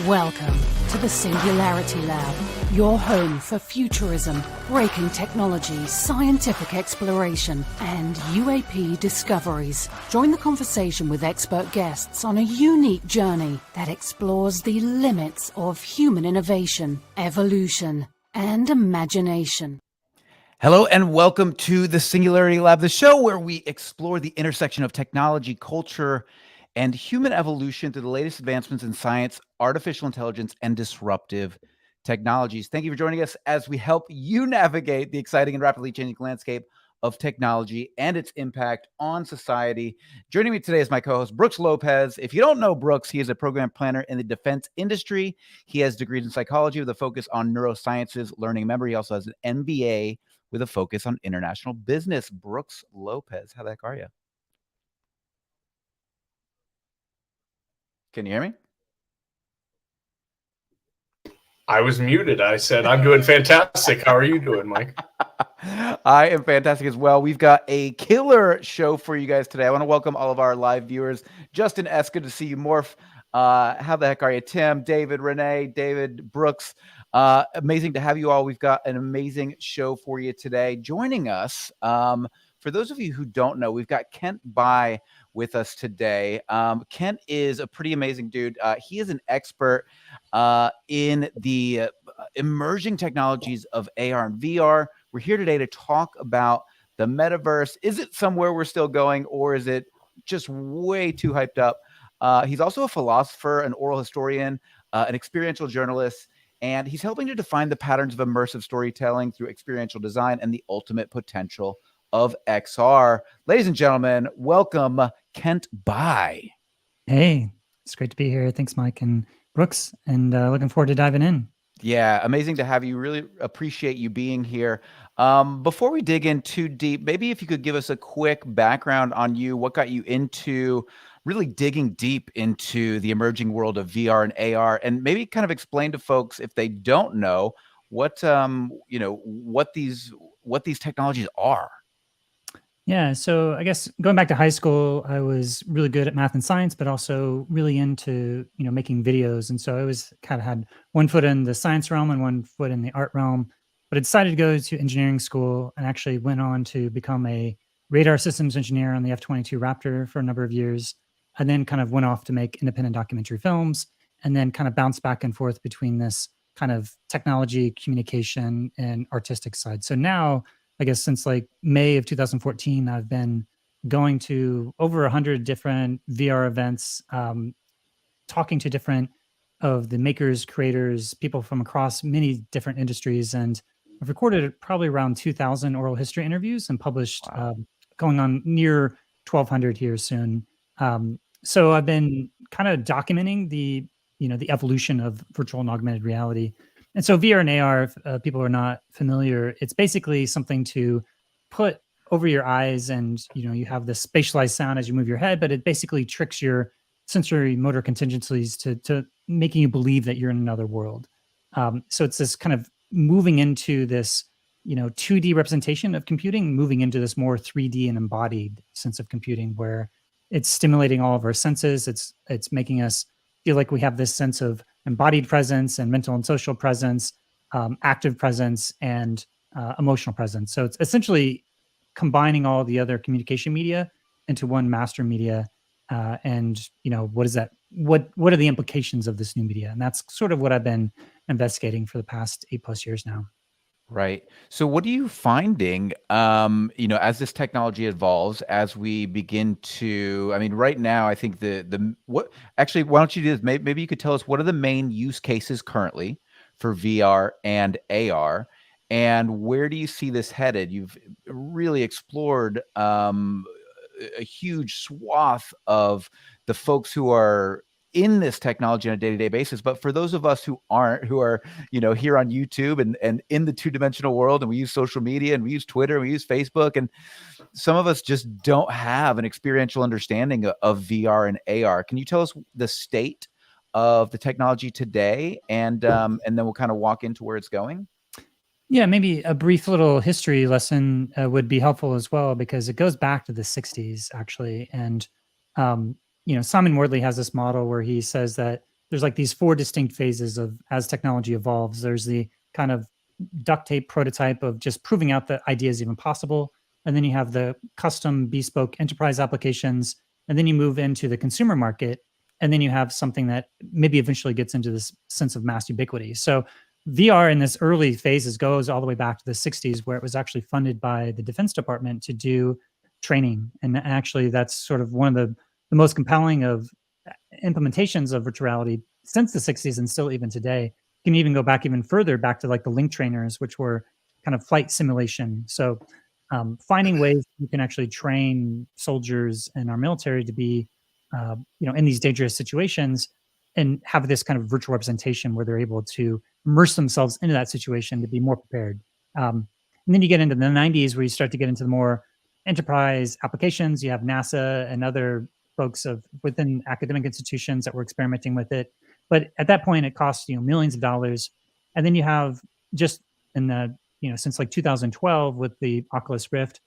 Welcome to the Singularity Lab, your home for futurism, breaking technology, scientific exploration, and UAP discoveries. Join the conversation with expert guests on a unique journey that explores the limits of human innovation, evolution, and imagination. Hello and welcome to the Singularity Lab, the show where we explore the intersection of technology, culture, and human evolution through the latest advancements in science, artificial intelligence, and disruptive technologies. Thank you for joining us as we help you navigate the exciting and rapidly changing landscape of technology and its impact on society. Joining me today is my co-host, Brooks Lopez. If you don't know Brooks, he is a program planner in the defense industry. He has degrees in psychology with a focus on neurosciences, learning, and memory. He also has an MBA with a focus on international business. Brooks Lopez, how the heck are you? Can you hear me? I was muted. I said, I'm doing fantastic. How are you doing, Mike? I am fantastic as well. We've got a killer show for you guys today. I want to welcome all of our live viewers. Justin S., good to see you. Morph, how the heck are you? Tim, David, Renee, David, Brooks. Amazing to have you all. We've got an amazing show for you today. Joining us, for those of you who don't know, we've got Kent Bai with us today. Kent is a pretty amazing dude. He is an expert in the emerging technologies of AR and VR. We're here today to talk about the metaverse. Is it somewhere we're still going, or is it just way too hyped up? He's also a philosopher, an oral historian, an experiential journalist, and he's helping to define the patterns of immersive storytelling through experiential design and the ultimate potential of XR. Ladies and gentlemen, welcome Kent Bai. Hey, it's great to be here. Thanks, Mike and Brooks, and looking forward to diving in. Yeah, amazing to have you. Really appreciate you being here. Before we dig in too deep, maybe if you could give us a quick background on you, what got you into really digging deep into the emerging world of VR and AR, and maybe kind of explain to folks, if they don't know, what these technologies are. Yeah, so I guess going back to high school, I was really good at math and science, but also really into making videos, and so I always kind of had one foot in the science realm and one foot in the art realm. But I decided to go to engineering school and actually went on to become a radar systems engineer on the F-22 Raptor for a number of years, and then kind of went off to make independent documentary films, and then kind of bounced back and forth between this kind of technology, communication, and artistic side. So now, I guess since like May of 2014, I've been going to over 100 different VR events, talking to different of the makers, creators, people from across many different industries. And I've recorded probably around 2,000 oral history interviews and published going on near 1,200 here soon. So I've been kind of documenting the evolution of virtual and augmented reality. And so VR and AR, if people are not familiar, it's basically something to put over your eyes, and you have this spatialized sound as you move your head, but it basically tricks your sensory motor contingencies to making you believe that you're in another world. So it's this kind of moving into this 2D representation of computing, moving into this more 3D and embodied sense of computing, where it's stimulating all of our senses. It's making us feel like we have this sense of embodied presence and mental and social presence, active presence, and emotional presence. So it's essentially combining all the other communication media into one master media. And what is that? What are the implications of this new media? And that's sort of what I've been investigating for the past 8+ years now. Right. So what are you finding, as this technology evolves, as we begin to, right now, I think why don't you do this? Maybe you could tell us, what are the main use cases currently for VR and AR, and where do you see this headed? You've really explored a huge swath of the folks who are in this technology on a day-to-day basis. But for those of us who aren't, who are, here on YouTube and in the two-dimensional world, and we use social media and we use Twitter and we use Facebook, and some of us just don't have an experiential understanding of VR and AR. Can you tell us the state of the technology today, and then we'll kind of walk into where it's going? Yeah, maybe a brief little history lesson would be helpful as well, because it goes back to the 60s, actually. And Simon Wardley has this model where he says that there's like these 4 distinct phases of as technology evolves. There's the kind of duct tape prototype of just proving out that idea is even possible. And then you have the custom bespoke enterprise applications. And then you move into the consumer market. And then you have something that maybe eventually gets into this sense of mass ubiquity. So VR in this early phases goes all the way back to the 60s, where it was actually funded by the Defense Department to do training. And actually, that's sort of one of the most compelling of implementations of virtual reality since the 60s and still even today. You can even go back even further, back to like the link trainers, which were kind of flight simulation. So finding ways you can actually train soldiers in our military to be, in these dangerous situations and have this kind of virtual representation where they're able to immerse themselves into that situation to be more prepared. And then you get into the 90s where you start to get into the more enterprise applications. You have NASA and other folks within academic institutions that were experimenting with it. But at that point, it costs millions of dollars. And then you have just in the since like 2012 with the Oculus Rift,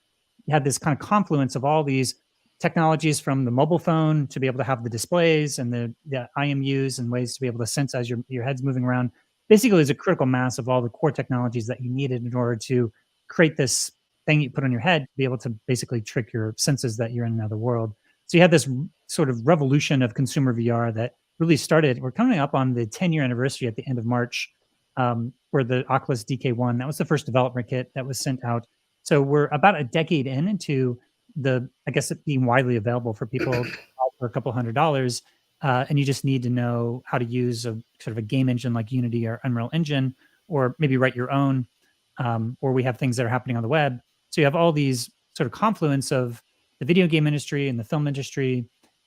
you had this kind of confluence of all these technologies from the mobile phone to be able to have the displays and the IMUs and ways to be able to sense as your head's moving around. Basically, there's a critical mass of all the core technologies that you needed in order to create this thing you put on your head to be able to basically trick your senses that you're in another world. So you had this sort of revolution of consumer VR that really started. We're coming up on the 10-year anniversary at the end of March, where the Oculus DK1, that was the first development kit that was sent out. So we're about a decade into it being widely available for people for a couple $100. And you just need to know how to use a sort of a game engine like Unity or Unreal Engine, or maybe write your own, or we have things that are happening on the web. So you have all these sort of confluence of the video game industry and the film industry,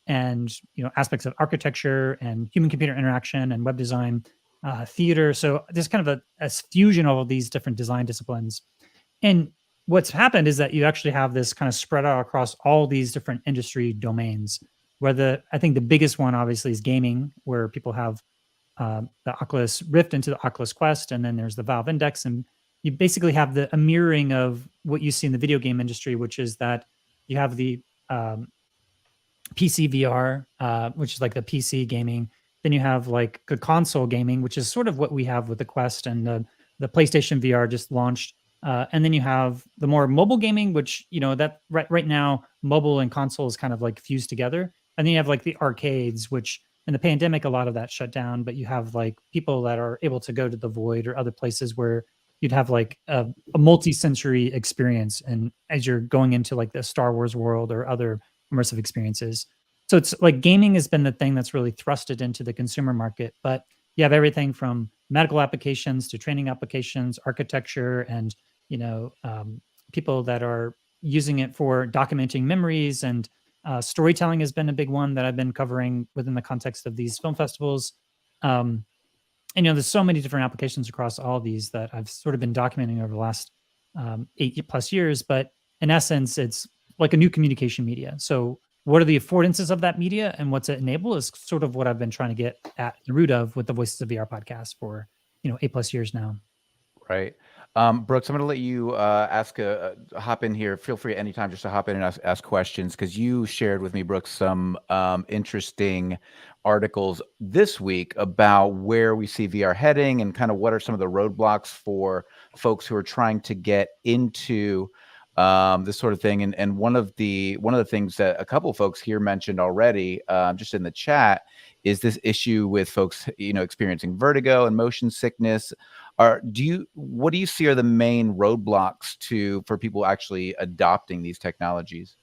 and aspects of architecture and human computer interaction and web design, theater. So there's kind of a fusion of all these different design disciplines. And what's happened is that you actually have this kind of spread out across all these different industry domains. I think the biggest one obviously is gaming, where people have the Oculus Rift into the Oculus Quest, and then there's the Valve Index, and you basically have a mirroring of what you see in the video game industry, which is that you have the PC VR, which is like the PC gaming. Then you have like the console gaming, which is sort of what we have with the Quest, and the PlayStation VR just launched. And then you have the more mobile gaming, which that right now mobile and console is kind of like fused together. And then you have like the arcades, which in the pandemic a lot of that shut down. But you have like people that are able to go to the Void or other places where you'd have like a multi-sensory experience, and as you're going into like the Star Wars world or other immersive experiences. So it's like gaming has been the thing that's really thrusted into the consumer market. But you have everything from medical applications to training applications, architecture, and people that are using it for documenting memories, and storytelling has been a big one that I've been covering within the context of these film festivals. And there's so many different applications across all these that I've sort of been documenting over the last 8+ years. But in essence, it's like a new communication media. So what are the affordances of that media and what's it enable is sort of what I've been trying to get at the root of with the Voices of VR podcast for 8+ years now. Right. Brooks, I'm going to let you hop in here. Feel free anytime just to hop in and ask questions, because you shared with me, Brooks, some interesting articles this week about where we see VR heading and kind of what are some of the roadblocks for folks who are trying to get into this sort of thing. And one of the things that a couple of folks here mentioned already, just in the chat, is this issue with folks, experiencing vertigo and motion sickness. What do you see are the main roadblocks for people actually adopting these technologies?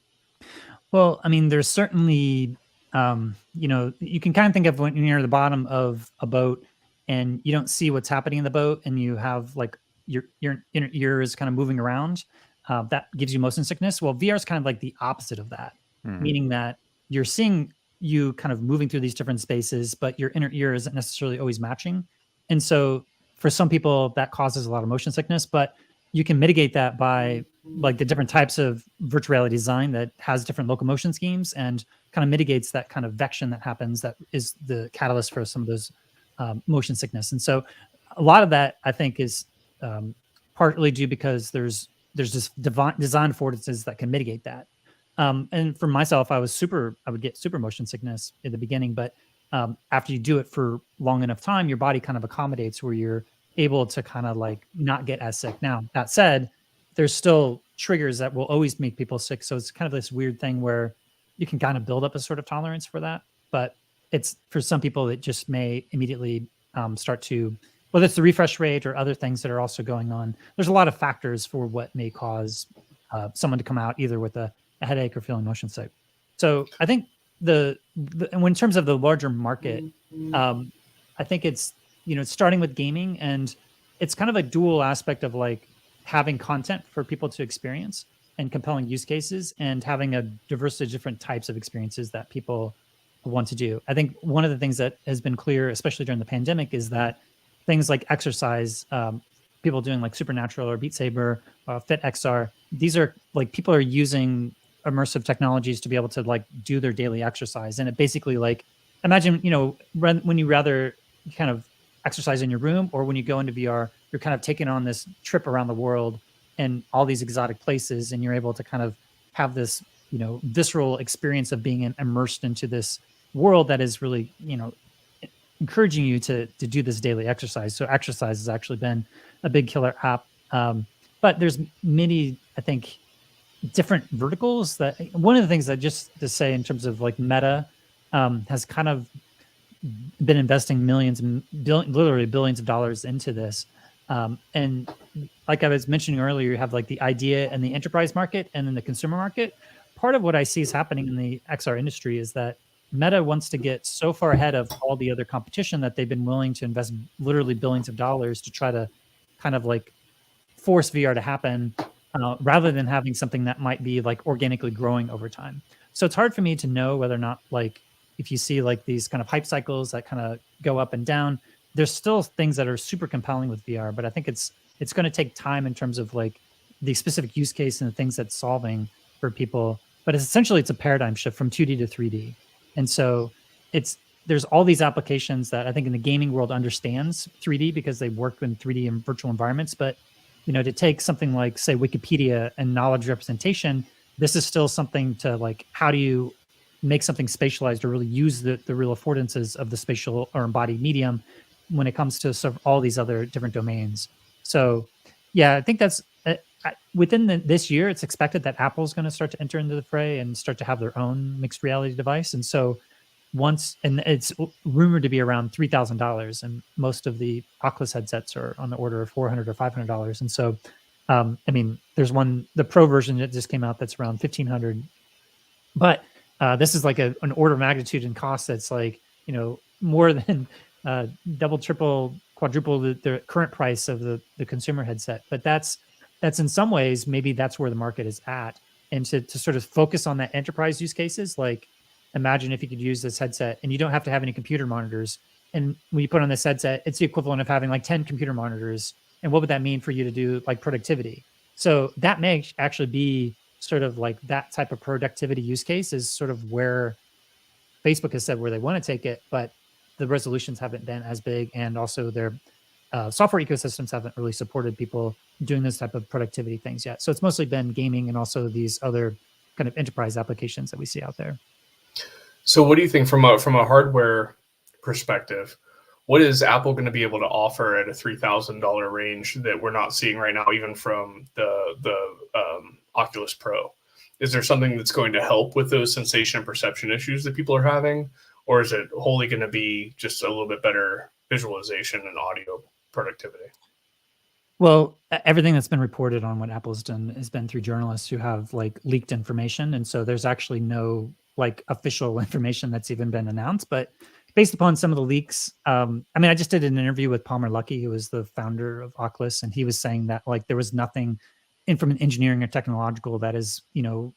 Well, I mean, there's certainly, you can kind of think of when you're at the bottom of a boat and you don't see what's happening in the boat, and you have like your inner ear is kind of moving around. That gives you motion sickness. Well, VR is kind of like the opposite of that, meaning that you're seeing you kind of moving through these different spaces, but your inner ear isn't necessarily always matching. And so for some people that causes a lot of motion sickness, but you can mitigate that by like the different types of virtual reality design that has different locomotion schemes and kind of mitigates that kind of vection that happens that is the catalyst for some of those motion sickness. And so a lot of that I think is partly due because there's this design affordances that can mitigate that. And for myself, I would get super motion sickness in the beginning, but after you do it for long enough time, your body kind of accommodates where you're able to kind of like not get as sick. Now, that said, there's still triggers that will always make people sick. So it's kind of this weird thing where you can kind of build up a sort of tolerance for that. But it's for some people, it just may immediately start to, whether it's the refresh rate or other things that are also going on. There's a lot of factors for what may cause someone to come out either with a headache or feeling motion sick. So I think and in terms of the larger market, I think it's, starting with gaming, and it's kind of a dual aspect of like having content for people to experience and compelling use cases, and having a diversity of different types of experiences that people want to do. I think one of the things that has been clear, especially during the pandemic, is that things like exercise, people doing like Supernatural or Beat Saber, Fit XR, these are like people are using immersive technologies to be able to like do their daily exercise. And it basically like, imagine, when you rather kind of exercise in your room, or when you go into VR, you're kind of taking on this trip around the world and all these exotic places, and you're able to kind of have this, visceral experience of being immersed into this world that is really, encouraging you to do this daily exercise. So exercise has actually been a big killer app. But there's many, I think, different verticals that one of the things that, just to say in terms of like Meta, has kind of been investing millions and literally billions of dollars into this. And like I was mentioning earlier, you have like the idea and the enterprise market and then the consumer market. Part of what I see is happening in the XR industry is that Meta wants to get so far ahead of all the other competition that they've been willing to invest literally billions of dollars to try to kind of like force VR to happen, rather than having something that might be like organically growing over time. So it's hard for me to know whether or not, like, if you see like these kind of hype cycles that kind of go up and down, there's still things that are super compelling with VR, but I think it's going to take time in terms of like the specific use case and the things that's solving for people. But essentially it's a paradigm shift from 2D to 3D. And so there's all these applications that I think in the gaming world understands 3D because they work in 3D and virtual environments. But, to take something like, say, Wikipedia and knowledge representation, this is still something to like, how do you make something spatialized or really use the real affordances of the spatial or embodied medium when it comes to sort of all these other different domains. So yeah, I think that's within this year, it's expected that Apple's going to start to enter into the fray and start to have their own mixed reality device. And so and it's rumored to be around $3,000, and most of the Oculus headsets are on the order of $400 or $500. And so, I mean, there's the Pro version that just came out that's around $1,500. But this is like an order of magnitude in cost that's like, more than double, triple, quadruple the current price of the consumer headset. But that's in some ways, maybe that's where the market is at. And to sort of focus on that enterprise use cases, like imagine if you could use this headset and you don't have to have any computer monitors. And when you put on this headset, it's the equivalent of having like 10 computer monitors. And what would that mean for you to do like productivity? So that may actually be sort of like that type of productivity use case is sort of where Facebook has said where they want to take it, but the resolutions haven't been as big. And also their software ecosystems haven't really supported people doing this type of productivity things yet. So it's mostly been gaming and also these other kind of enterprise applications that we see out there. So what do you think from a hardware perspective? What is Apple going to be able to offer at a $3,000 range that we're not seeing right now, even from the Oculus Pro? Is there something that's going to help with those sensation and perception issues that people are having? Or is it wholly going to be just a little bit better visualization and audio productivity? Well, everything that's been reported on what Apple's done has been through journalists who have like leaked information. And so there's actually no like official information that's even been announced. But based upon some of the leaks, I mean, I just did an interview with Palmer Luckey, who was the founder of Oculus, and he was saying that like there was nothing from an engineering or technological that is,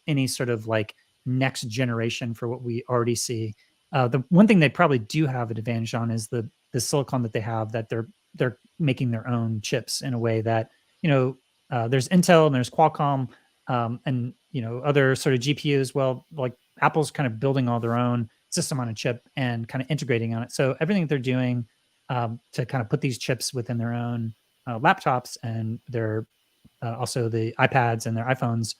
any sort of like next generation for what we already see. The one thing they probably do have an advantage on is the silicon that they have, that they're making their own chips in a way that, there's Intel and there's Qualcomm, and, other sort of GPUs. Well, like Apple's kind of building all their own system on a chip and kind of integrating on it. So everything that they're doing to kind of put these chips within their own laptops and their also the iPads and their iPhones,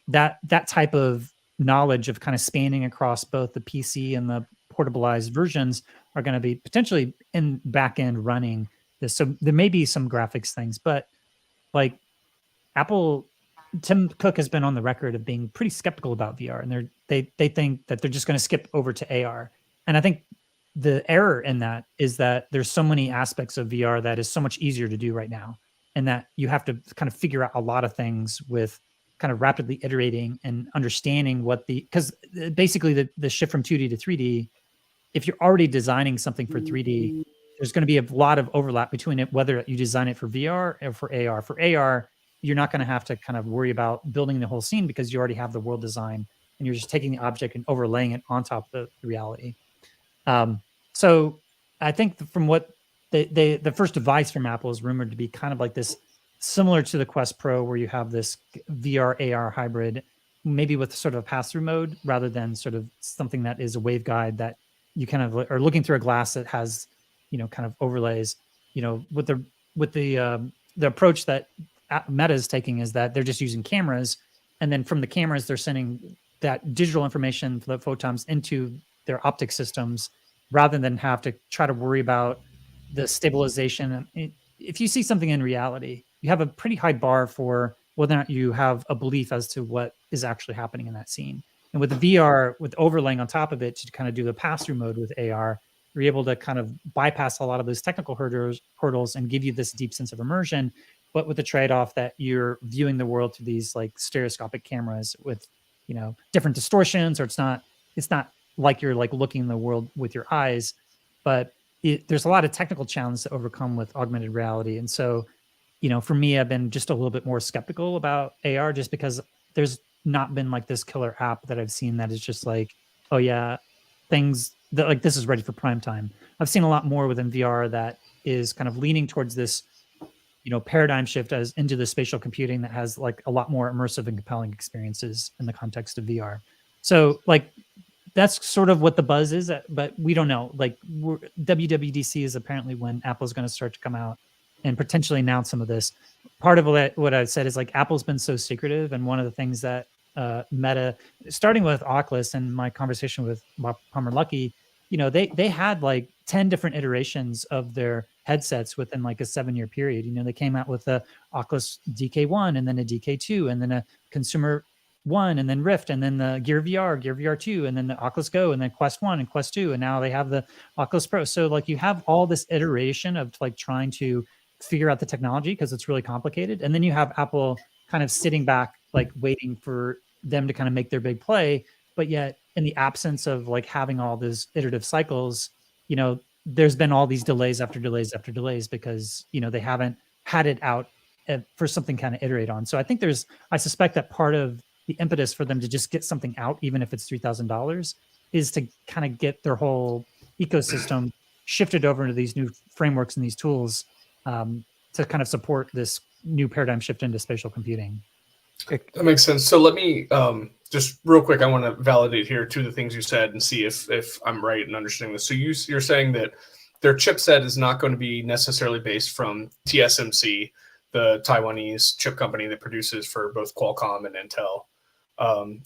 that type of knowledge of kind of spanning across both the PC and the portabilized versions are going to be potentially in back end running this. So there may be some graphics things, but like Apple, Tim Cook has been on the record of being pretty skeptical about VR, and they think that they're just going to skip over to AR. And I think the error in that is that there's so many aspects of VR that is so much easier to do right now, and that you have to kind of figure out a lot of things with kind of rapidly iterating and understanding what because basically the shift from 2D to 3D, if you're already designing something for 3D, there's going to be a lot of overlap between it, whether you design it for VR or for AR. For AR, you're not going to have to kind of worry about building the whole scene because you already have the world design and you're just taking the object and overlaying it on top of the reality. So I think from what the first device from Apple is rumored to be kind of like this, similar to the Quest Pro, where you have this VR AR hybrid, maybe with sort of a pass-through mode rather than sort of something that is a waveguide that you kind of are looking through a glass that has, kind of overlays. With the approach that Meta is taking is that they're just using cameras, and then from the cameras they're sending that digital information, the photons, into their optic systems, rather than have to try to worry about the stabilization. If you see something in reality, you have a pretty high bar for whether or not you have a belief as to what is actually happening in that scene. And with the VR, with overlaying on top of it to kind of do the pass-through mode with AR, you're able to kind of bypass a lot of those technical hurdles and give you this deep sense of immersion, but with the trade-off that you're viewing the world through these like stereoscopic cameras with, different distortions, or it's not like you're like looking the world with your eyes, but there's a lot of technical challenges to overcome with augmented reality. And so, for me, I've been just a little bit more skeptical about AR, just because there's not been like this killer app that I've seen that is just like, oh yeah, things that like this is ready for prime time. I've seen a lot more within VR that is kind of leaning towards this, paradigm shift as into the spatial computing that has like a lot more immersive and compelling experiences in the context of VR. So like that's sort of what the buzz is, but we don't know. Like WWDC is apparently when Apple's going to start to come out and potentially announce some of this. Part of what I said is like Apple's been so secretive, and one of the things that Meta, starting with Oculus and my conversation with Palmer Luckey, they had like 10 different iterations of their headsets within like a 7-year period. They came out with the Oculus DK1, and then a DK2, and then a consumer 1, and then Rift, and then the Gear VR 2, and then the Oculus Go, and then Quest 1 and Quest 2, and now they have the Oculus Pro. So like you have all this iteration of like trying to figure out the technology because it's really complicated. And then you have Apple kind of sitting back, like waiting for them to kind of make their big play. But yet in the absence of like having all those iterative cycles, there's been all these delays after delays after delays because, they haven't had it out for something kind of iterate on. So I suspect that part of the impetus for them to just get something out, even if it's $3,000, is to kind of get their whole ecosystem shifted over into these new frameworks and these tools to kind of support this new paradigm shift into spatial computing. That makes sense. So let me just real quick, I want to validate here two of the things you said and see if I'm right in understanding this. So you're saying that their chipset is not going to be necessarily based from TSMC, the Taiwanese chip company that produces for both Qualcomm and Intel.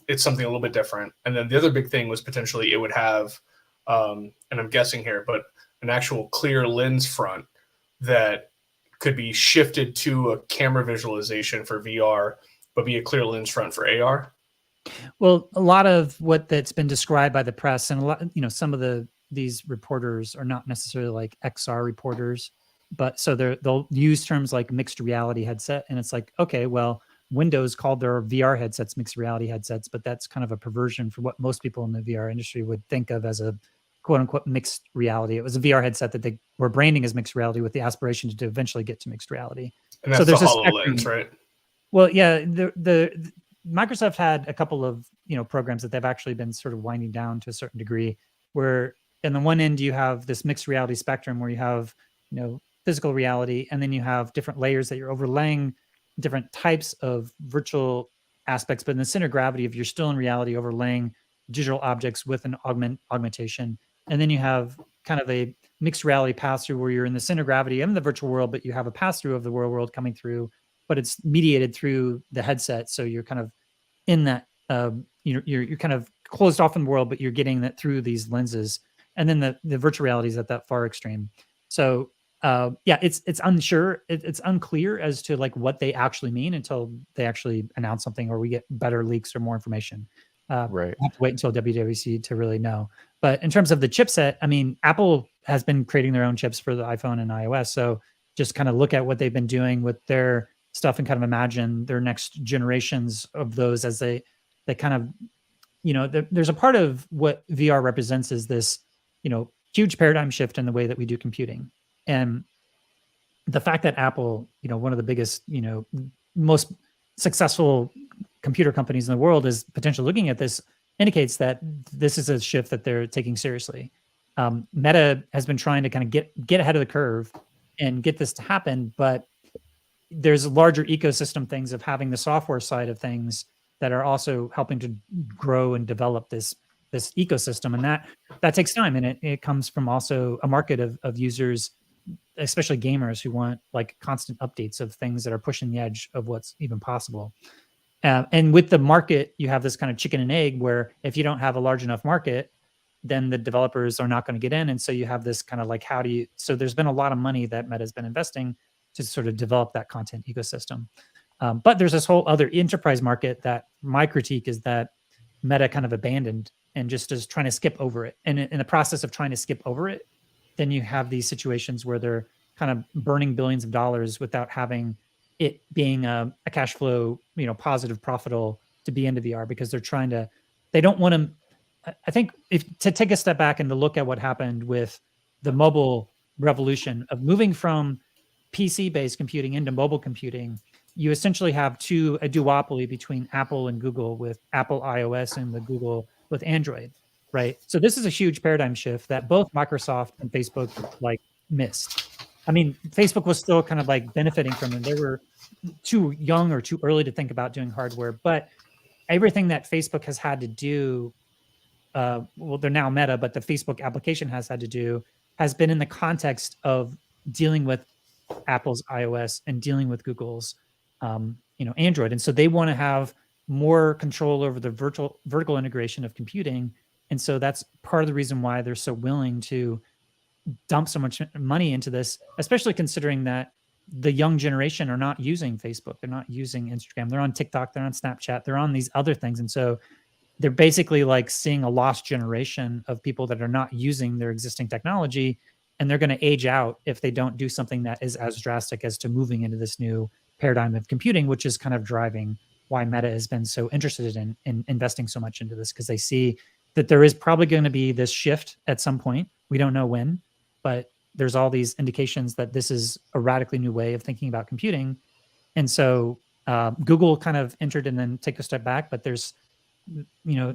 It's something a little bit different. And then the other big thing was potentially it would have, and I'm guessing here, but an actual clear lens front that could be shifted to a camera visualization for VR, but be a clear lens front for AR. Well, a lot of what that's been described by the press, and a lot, some of these reporters are not necessarily like XR reporters, but so they'll use terms like mixed reality headset, and it's like, okay, well, Windows called their VR headsets mixed reality headsets, but that's kind of a perversion for what most people in the VR industry would think of as a quote unquote mixed reality. It was a VR headset that they were branding as mixed reality with the aspiration to eventually get to mixed reality. And that's so there's the HoloLens, right? Well, yeah, the Microsoft had a couple of programs that they've actually been sort of winding down to a certain degree, where on the one end you have this mixed reality spectrum where you have physical reality, and then you have different layers that you're overlaying different types of virtual aspects, but in the center of gravity, if you're still in reality, overlaying digital objects with an augmentation. And then you have kind of a mixed reality pass-through where you're in the center of gravity in the virtual world, but you have a pass-through of the real world coming through, but it's mediated through the headset. So you're kind of in that, you're kind of closed off in the world, but you're getting that through these lenses. and then the virtual reality is at that far extreme. So it's unsure. It's unclear as to like what they actually mean until they actually announce something or we get better leaks or more information. Right. We'll have to wait until WWDC to really know. But in terms of the chipset, I mean, Apple has been creating their own chips for the iPhone and iOS. So just kind of look at what they've been doing with their stuff and kind of imagine their next generations of those as they kind of, there's a part of what VR represents is this, huge paradigm shift in the way that we do computing. And the fact that Apple, one of the biggest, most successful computer companies in the world is potentially looking at this indicates that this is a shift that they're taking seriously. Meta has been trying to kind of get ahead of the curve and get this to happen, but there's larger ecosystem things of having the software side of things that are also helping to grow and develop this ecosystem, and that takes time, and it comes from also a market of users, especially gamers, who want like constant updates of things that are pushing the edge of what's even possible. And with the market, you have this kind of chicken and egg where if you don't have a large enough market, then the developers are not going to get in. And so you have this kind of like, so there's been a lot of money that Meta's been investing to sort of develop that content ecosystem. But there's this whole other enterprise market that my critique is that Meta kind of abandoned and just is trying to skip over it. And in the process of trying to skip over it, then you have these situations where they're kind of burning billions of dollars without having it being a cash flow, positive, profitable to be into VR, because they don't want to. I think to take a step back and to look at what happened with the mobile revolution of moving from PC-based computing into mobile computing, you essentially have a duopoly between Apple and Google, with Apple iOS and the Google with Android, right? So this is a huge paradigm shift that both Microsoft and Facebook like missed. I mean, Facebook was still kind of like benefiting from it. They were too young or too early to think about doing hardware, but everything that Facebook has had to do, they're now Meta, but the Facebook application has had to do, has been in the context of dealing with Apple's iOS and dealing with Google's, Android. And so they want to have more control over the vertical integration of computing. And so that's part of the reason why they're so willing to dump so much money into this, especially considering that the young generation are not using Facebook. They're not using Instagram. They're on TikTok. They're on Snapchat. They're on these other things. And so they're basically like seeing a lost generation of people that are not using their existing technology. And they're going to age out if they don't do something that is as drastic as to moving into this new paradigm of computing, which is kind of driving why Meta has been so interested in investing so much into this, because they see that there is probably going to be this shift at some point. We don't know when, but there's all these indications that this is a radically new way of thinking about computing. And so Google kind of entered and then take a step back, but there's,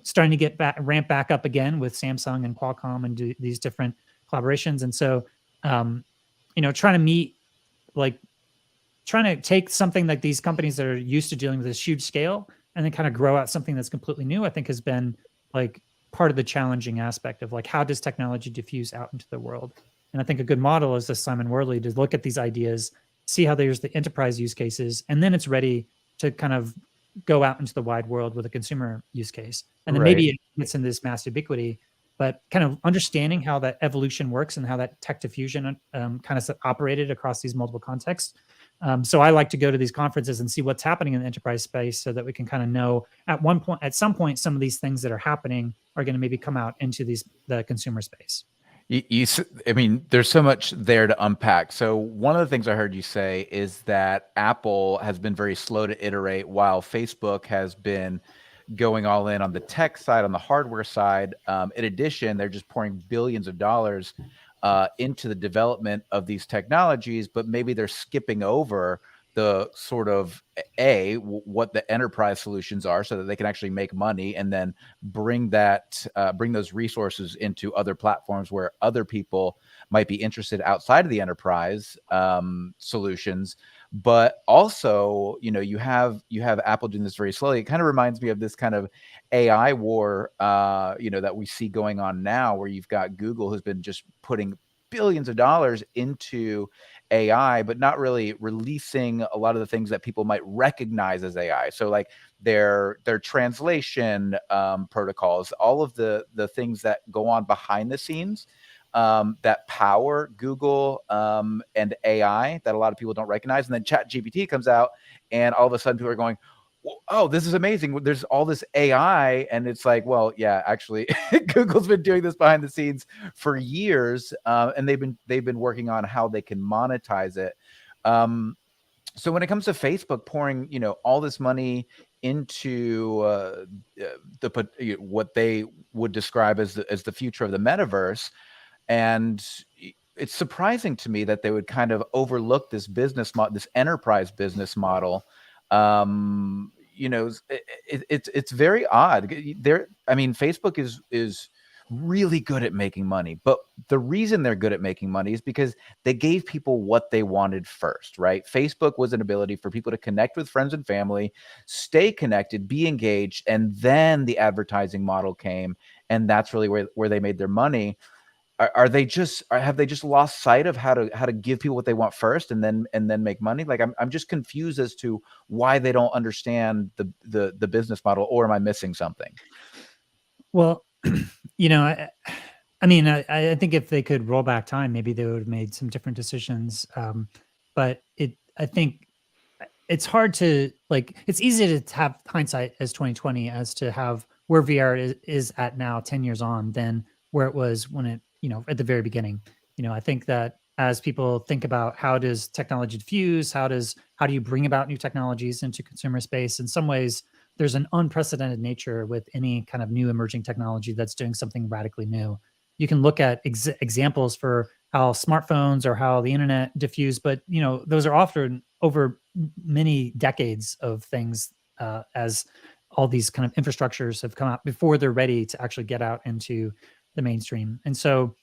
starting to get ramp back up again with Samsung and Qualcomm and do these different collaborations. And so, trying to take something like these companies that are used to dealing with this huge scale and then kind of grow out something that's completely new, I think has been like part of the challenging aspect of like, how does technology diffuse out into the world? And I think a good model is this Simon Worley to look at these ideas, see how there's the enterprise use cases, and then it's ready to kind of go out into the wide world with a consumer use case. And then maybe it gets into this mass ubiquity, but kind of understanding how that evolution works and how that tech diffusion kind of operated across these multiple contexts. So I like to go to these conferences and see what's happening in the enterprise space so that we can kind of know at some point, some of these things that are happening are going to maybe come out into the consumer space. I mean, there's so much there to unpack. So one of the things I heard you say is that Apple has been very slow to iterate, while Facebook has been going all in on the tech side, on the hardware side. In addition, they're just pouring billions of dollars into the development of these technologies, but maybe they're skipping over the sort of what the enterprise solutions are, so that they can actually make money and then bring those resources into other platforms where other people might be interested outside of the enterprise solutions. But also, you have Apple doing this very slowly. It kind of reminds me of this kind of AI war, that we see going on now, where you've got Google, who's been just putting billions of dollars into AI, but not really releasing a lot of the things that people might recognize as AI. So like their translation protocols, all of the things that go on behind the scenes that power Google and AI that a lot of people don't recognize. And then ChatGPT comes out, and all of a sudden people are going, oh, this is amazing. There's all this AI. And it's like, well, yeah, actually, Google's been doing this behind the scenes for years. And they've been working on how they can monetize it. So when it comes to Facebook pouring, all this money into what they would describe as the future of the metaverse, and it's surprising to me that they would kind of overlook this business model, this enterprise business model. It's very odd. Facebook is really good at making money, but the reason they're good at making money is because they gave people what they wanted first, right? Facebook was an ability for people to connect with friends and family, stay connected, be engaged, and then the advertising model came, and that's really where they made their money. Have they just lost sight of how to give people what they want first and then make money? Like I'm just confused as to why they don't understand the business model, or am I missing something? Well, I think if they could roll back time, maybe they would have made some different decisions. But I think it's hard to it's easy to have hindsight as 2020 as to have where VR is at now, 10 years on, than where it was when it, at the very beginning. I think that as people think about how does technology diffuse, how do you bring about new technologies into consumer space, in some ways, there's an unprecedented nature with any kind of new emerging technology that's doing something radically new. You can look at examples for how smartphones or how the internet diffuse, but those are often over many decades of things, as all these kind of infrastructures have come out before they're ready to actually get out into the mainstream. And so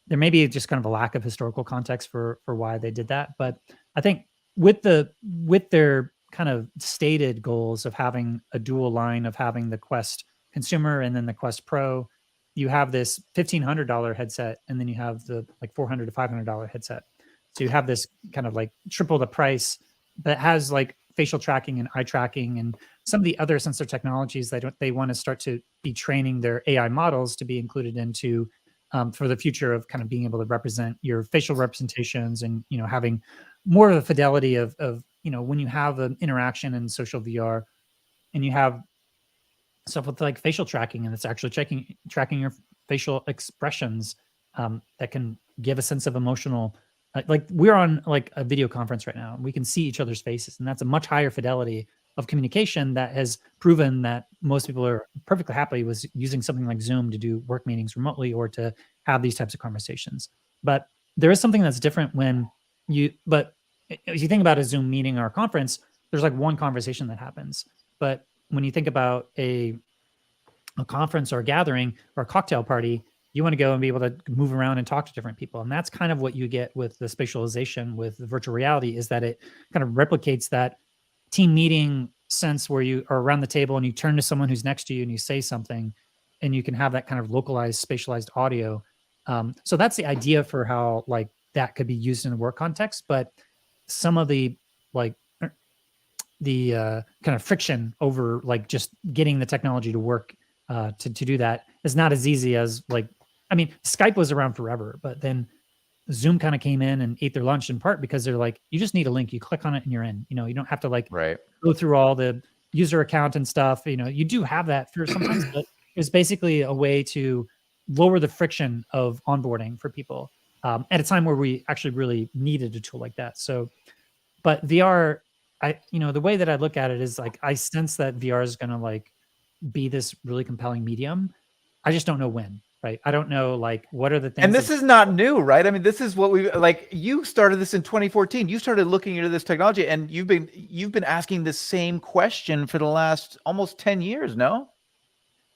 there may be just kind of a lack of historical context for why they did that. But I think with their kind of stated goals of having a dual line of having the Quest consumer and then the Quest Pro, you have this $1,500 headset, and then you have the $400 to $500 headset. So you have this kind of triple the price that has facial tracking and eye tracking and some of the other sensor technologies they want to start to be training their AI models to be included into for the future of kind of being able to represent your facial representations and having more of the fidelity of when you have an interaction in social VR and you have stuff with facial tracking, and it's actually tracking your facial expressions, that can give a sense of emotional. We're on a video conference right now, and we can see each other's faces, and that's a much higher fidelity of communication that has proven that most people are perfectly happy with using something like Zoom to do work meetings remotely or to have these types of conversations. But there is something that's different but if you think about a Zoom meeting or a conference, there's one conversation that happens. But when you think about a conference or a gathering or a cocktail party, you want to go and be able to move around and talk to different people. And that's kind of what you get with the spatialization with the virtual reality, is that it kind of replicates that team meeting sense where you are around the table and you turn to someone who's next to you and you say something, and you can have that kind of localized, spatialized audio. So that's the idea for how that could be used in a work context. But some of the kind of friction over just getting the technology to work to do that is not as easy as Skype was around forever, but then Zoom kind of came in and ate their lunch, in part because they're you just need a link, you click on it and you're in. You don't have to right. go through all the user account and stuff. You do have that for sometimes, but it's basically a way to lower the friction of onboarding for people at a time where we actually really needed a tool like that. So, but VR, the way that I look at it is I sense that VR is going to be this really compelling medium. I just don't know when. Right. I don't know, what are the things. And this is not new, right? I mean, this is what we you started this in 2014. You started looking into this technology, and you've been asking the same question for the last almost 10 years, no?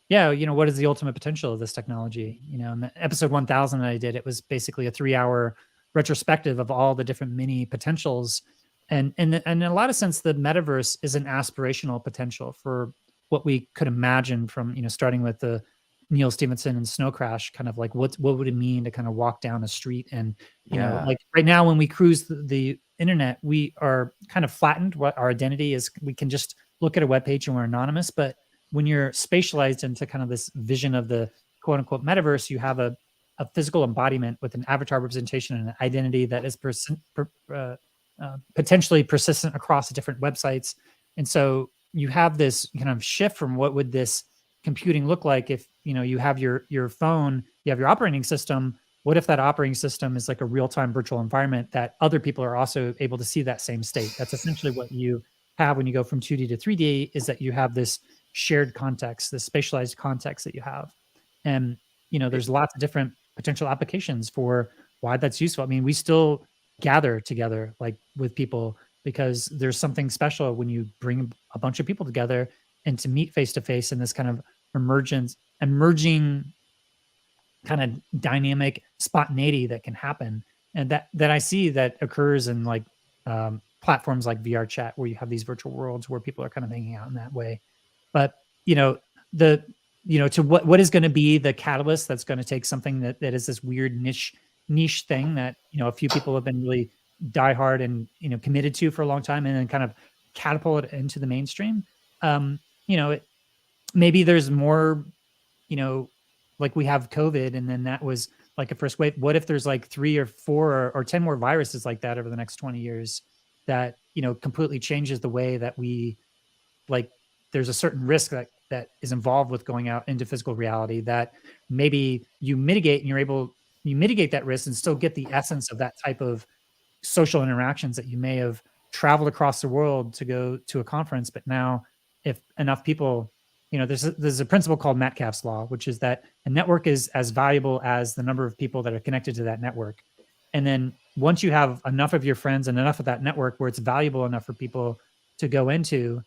Yeah. What is the ultimate potential of this technology? In the episode 1000 that I did, it was basically a 3-hour retrospective of all the different mini potentials. And in a lot of sense, the metaverse is an aspirational potential for what we could imagine from, starting with the Neil Stephenson and Snow Crash, kind of like what would it mean to kind of walk down a street? And you know, like right now when we cruise the internet, we are kind of flattened. What our identity is, we can just look at a web page and we're anonymous. But when you're spatialized into kind of this vision of the quote unquote metaverse, you have a physical embodiment with an avatar representation and an identity that is potentially persistent across different websites. And so you have this kind of shift from what would this computing look like if, you know, you have your phone, you have your operating system. What if that operating system is like a real-time virtual environment that other people are also able to see that same state? That's essentially what you have when you go from 2D to 3D, is that you have this shared context, this spatialized context that you have. And, you know, there's lots of different potential applications for why that's useful. I mean, we still gather together like with people because there's something special when you bring a bunch of people together and to meet face to face in this kind of emerging kind of dynamic spontaneity that can happen. And that I see that occurs in like platforms like VR chat, where you have these virtual worlds where people are kind of hanging out in that way. But, you know, to what is going to be the catalyst that's going to take something that is this weird niche thing that, you know, a few people have been really diehard and, you know, committed to for a long time, and then kind of catapult it into the mainstream. You know, maybe there's more, you know, like we have COVID, and then that was like a first wave. What if there's like 3 or 4 or 10 more viruses like that over the next 20 years that, you know, completely changes the way that we, like, there's a certain risk that is involved with going out into physical reality that maybe you mitigate, and you mitigate that risk and still get the essence of that type of social interactions that you may have traveled across the world to go to a conference. But now, if enough people, you know, there's a principle called Metcalfe's law, which is that a network is as valuable as the number of people that are connected to that network. And then once you have enough of your friends and enough of that network where it's valuable enough for people to go into,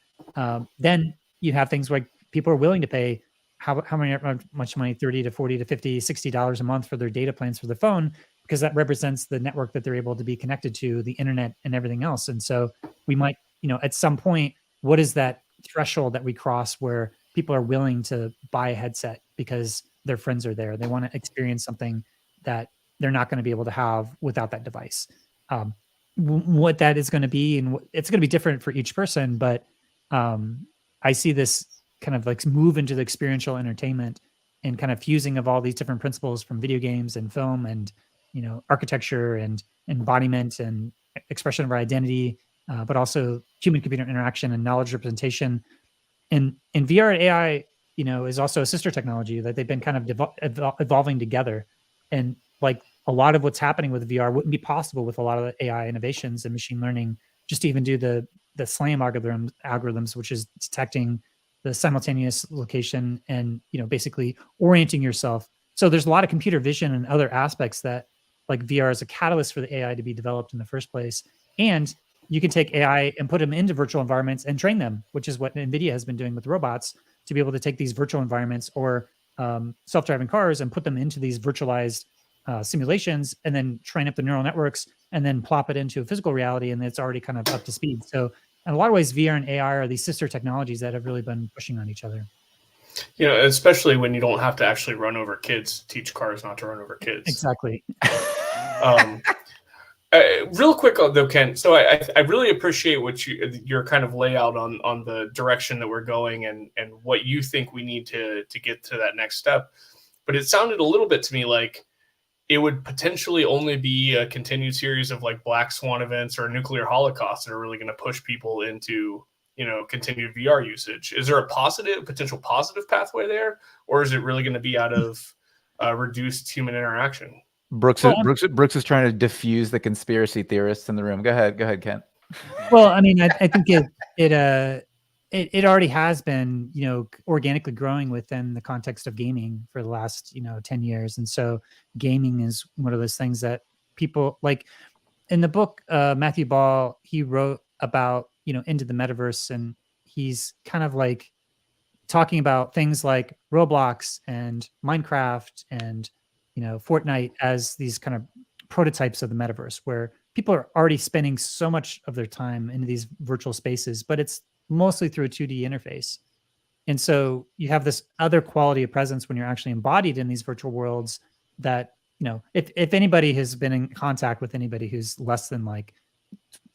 then you have things like people are willing to pay how much money, 30 to 40 to 50, $60 a month for their data plans for their phone, because that represents the network that they're able to be connected to, the internet and everything else. And so we might, you know, at some point, what is that threshold that we cross where people are willing to buy a headset because their friends are there? They want to experience something that they're not going to be able to have without that device. What that is going to be, and it's going to be different for each person, but I see this kind of like move into the experiential entertainment and kind of fusing of all these different principles from video games and film and, you know, architecture and embodiment and expression of our identity, but also human-computer interaction and knowledge representation. And VR and AI, you know, is also a sister technology that they've been kind of evolving together. And like a lot of what's happening with VR wouldn't be possible with a lot of the AI innovations and machine learning, just to even do the SLAM algorithms, which is detecting the simultaneous location and, you know, basically orienting yourself. So there's a lot of computer vision and other aspects that like VR is a catalyst for the AI to be developed in the first place. And you can take AI and put them into virtual environments and train them, which is what NVIDIA has been doing with robots, to be able to take these virtual environments or self-driving cars and put them into these virtualized simulations and then train up the neural networks and then plop it into a physical reality, and it's already kind of up to speed. So in a lot of ways, VR and AI are these sister technologies that have really been pushing on each other. You know, especially when you don't have to actually run over kids, teach cars not to run over kids. Exactly. Real quick though, Ken. So I really appreciate what your kind of layout on the direction that we're going and what you think we need to get to that next step. But it sounded a little bit to me like it would potentially only be a continued series of like black swan events or a nuclear holocaust that are really going to push people into, you know, continued VR usage. Is there a potential positive pathway there, or is it really going to be out of reduced human interaction? Brooks is trying to diffuse the conspiracy theorists in the room. Go ahead, Kent. Well, I mean, I think it already has been, you know, organically growing within the context of gaming for the last, you know, 10 years. And so gaming is one of those things that people like. In the book, Matthew Ball, he wrote about, you know, into the metaverse, and he's kind of like talking about things like Roblox and Minecraft and, you know, Fortnite as these kind of prototypes of the metaverse, where people are already spending so much of their time into these virtual spaces, but it's mostly through a 2D interface. And so you have this other quality of presence when you're actually embodied in these virtual worlds that, if anybody has been in contact with anybody who's less than like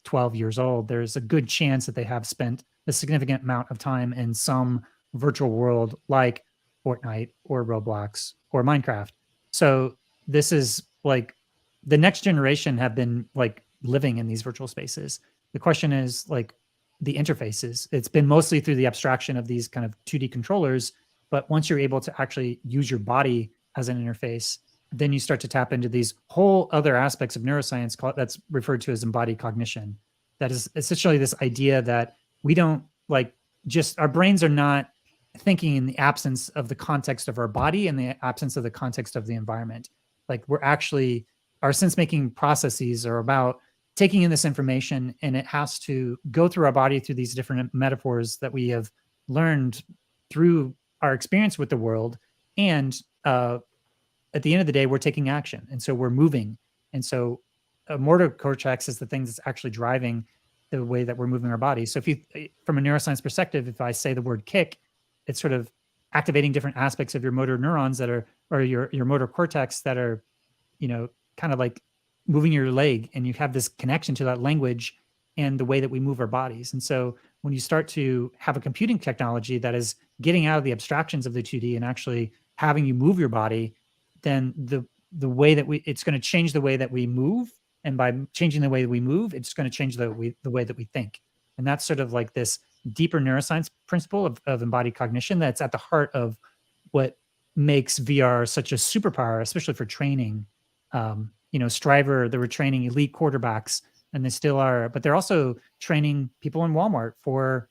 12 years old, there's a good chance that they have spent a significant amount of time in some virtual world like Fortnite or Roblox or Minecraft. So this is like the next generation have been like living in these virtual spaces. The question is like the interfaces. It's been mostly through the abstraction of these kind of 2D controllers, but once you're able to actually use your body as an interface, then you start to tap into these whole other aspects of neuroscience that's referred to as embodied cognition. That is essentially this idea that we don't like just our brains are not thinking in the absence of the context of our body and the absence of the context of the environment. Like we're actually, our sense making processes are about taking in this information, and it has to go through our body through these different metaphors that we have learned through our experience with the world. And at the end of the day, we're taking action. And so we're moving. And so a motor cortex is the thing that's actually driving the way that we're moving our body. So if you, from a neuroscience perspective, if I say the word kick, it's sort of activating different aspects of your motor neurons that are, or your motor cortex that are, kind of like moving your leg, and you have this connection to that language and the way that we move our bodies. And so when you start to have a computing technology that is getting out of the abstractions of the 2D and actually having you move your body, then the way that it's going to change the way that we move. And by changing the way that we move, it's going to change the way that we think. And that's sort of like this deeper neuroscience principle of embodied cognition that's at the heart of what makes VR such a superpower, especially for training. Striver, they were training elite quarterbacks, and they still are, but they're also training people in Walmart for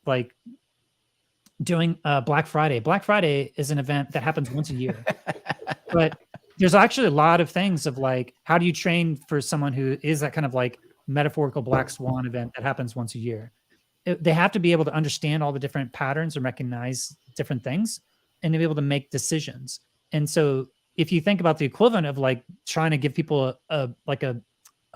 like doing Black Friday. Black Friday is an event that happens once a year. But there's actually a lot of things of like, how do you train for someone who is that kind of like metaphorical black swan event that happens once a year? They have to be able to understand all the different patterns and recognize different things and to be able to make decisions. And so if you think about the equivalent of like trying to give people a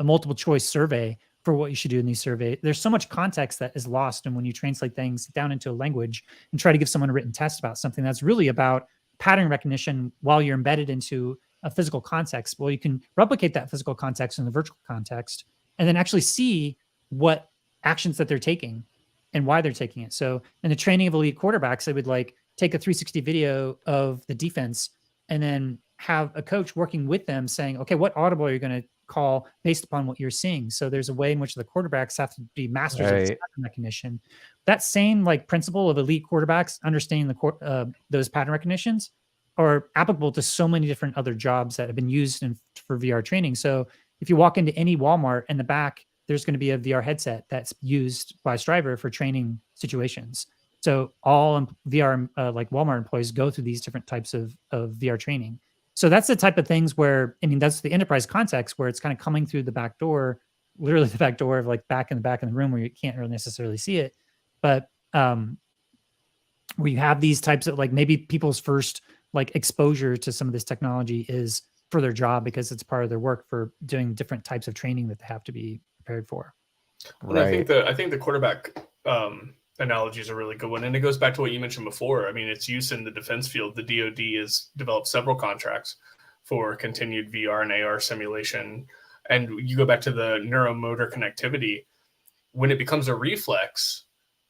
multiple choice survey for what you should do in these surveys, there's so much context that is lost. And when you translate things down into a language and try to give someone a written test about something that's really about pattern recognition while you're embedded into a physical context, well, you can replicate that physical context in the virtual context and then actually see what actions that they're taking and why they're taking it. So in the training of elite quarterbacks, they would like take a 360 video of the defense and then have a coach working with them saying, okay, what audible are you going to call based upon what you're seeing? So there's a way in which the quarterbacks have to be masters of this pattern recognition. That same like principle of elite quarterbacks understanding those pattern recognitions are applicable to so many different other jobs that have been used for VR training. So if you walk into any Walmart, in the back, there's going to be a VR headset that's used by Striver for training situations. So all VR like Walmart employees go through these different types of VR training. So that's the type of things where, I mean, that's the enterprise context where it's kind of coming through the back door, literally the back door of like back in the room where you can't really necessarily see it. But where you have these types of like maybe people's first like exposure to some of this technology is for their job because it's part of their work for doing different types of training that they have to be prepared for. Right. I think the quarterback analogy is a really good one. And it goes back to what you mentioned before. I mean, its use in the defense field. The DoD has developed several contracts for continued VR and AR simulation. And you go back to the neuromotor connectivity. When it becomes a reflex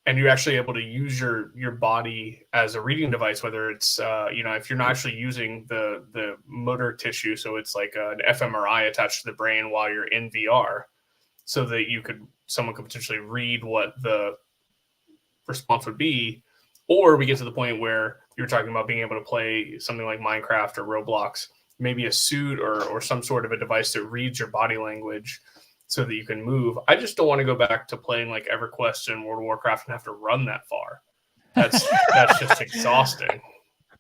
and you're actually able to use your body as a reading device, whether it's, if you're not actually using the motor tissue, so it's like an fMRI attached to the brain while you're in VR, so that someone could potentially read what the response would be, or we get to the point where you're talking about being able to play something like Minecraft or Roblox, maybe a suit or some sort of a device that reads your body language so that you can move. I just don't want to go back to playing like EverQuest and World of Warcraft and have to run that far. That's just exhausting.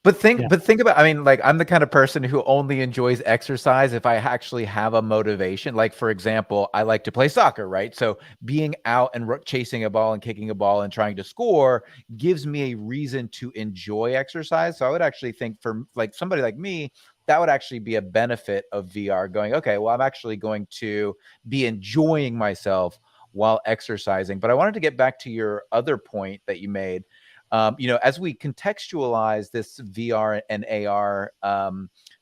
But think about, I mean, like I'm the kind of person who only enjoys exercise if I actually have a motivation. Like, for example, I like to play soccer, right? So being out and chasing a ball and kicking a ball and trying to score gives me a reason to enjoy exercise. So I would actually think for like somebody like me, that would actually be a benefit of VR, going, okay, well, I'm actually going to be enjoying myself while exercising. But I wanted to get back to your other point that you made as we contextualize this VR and AR,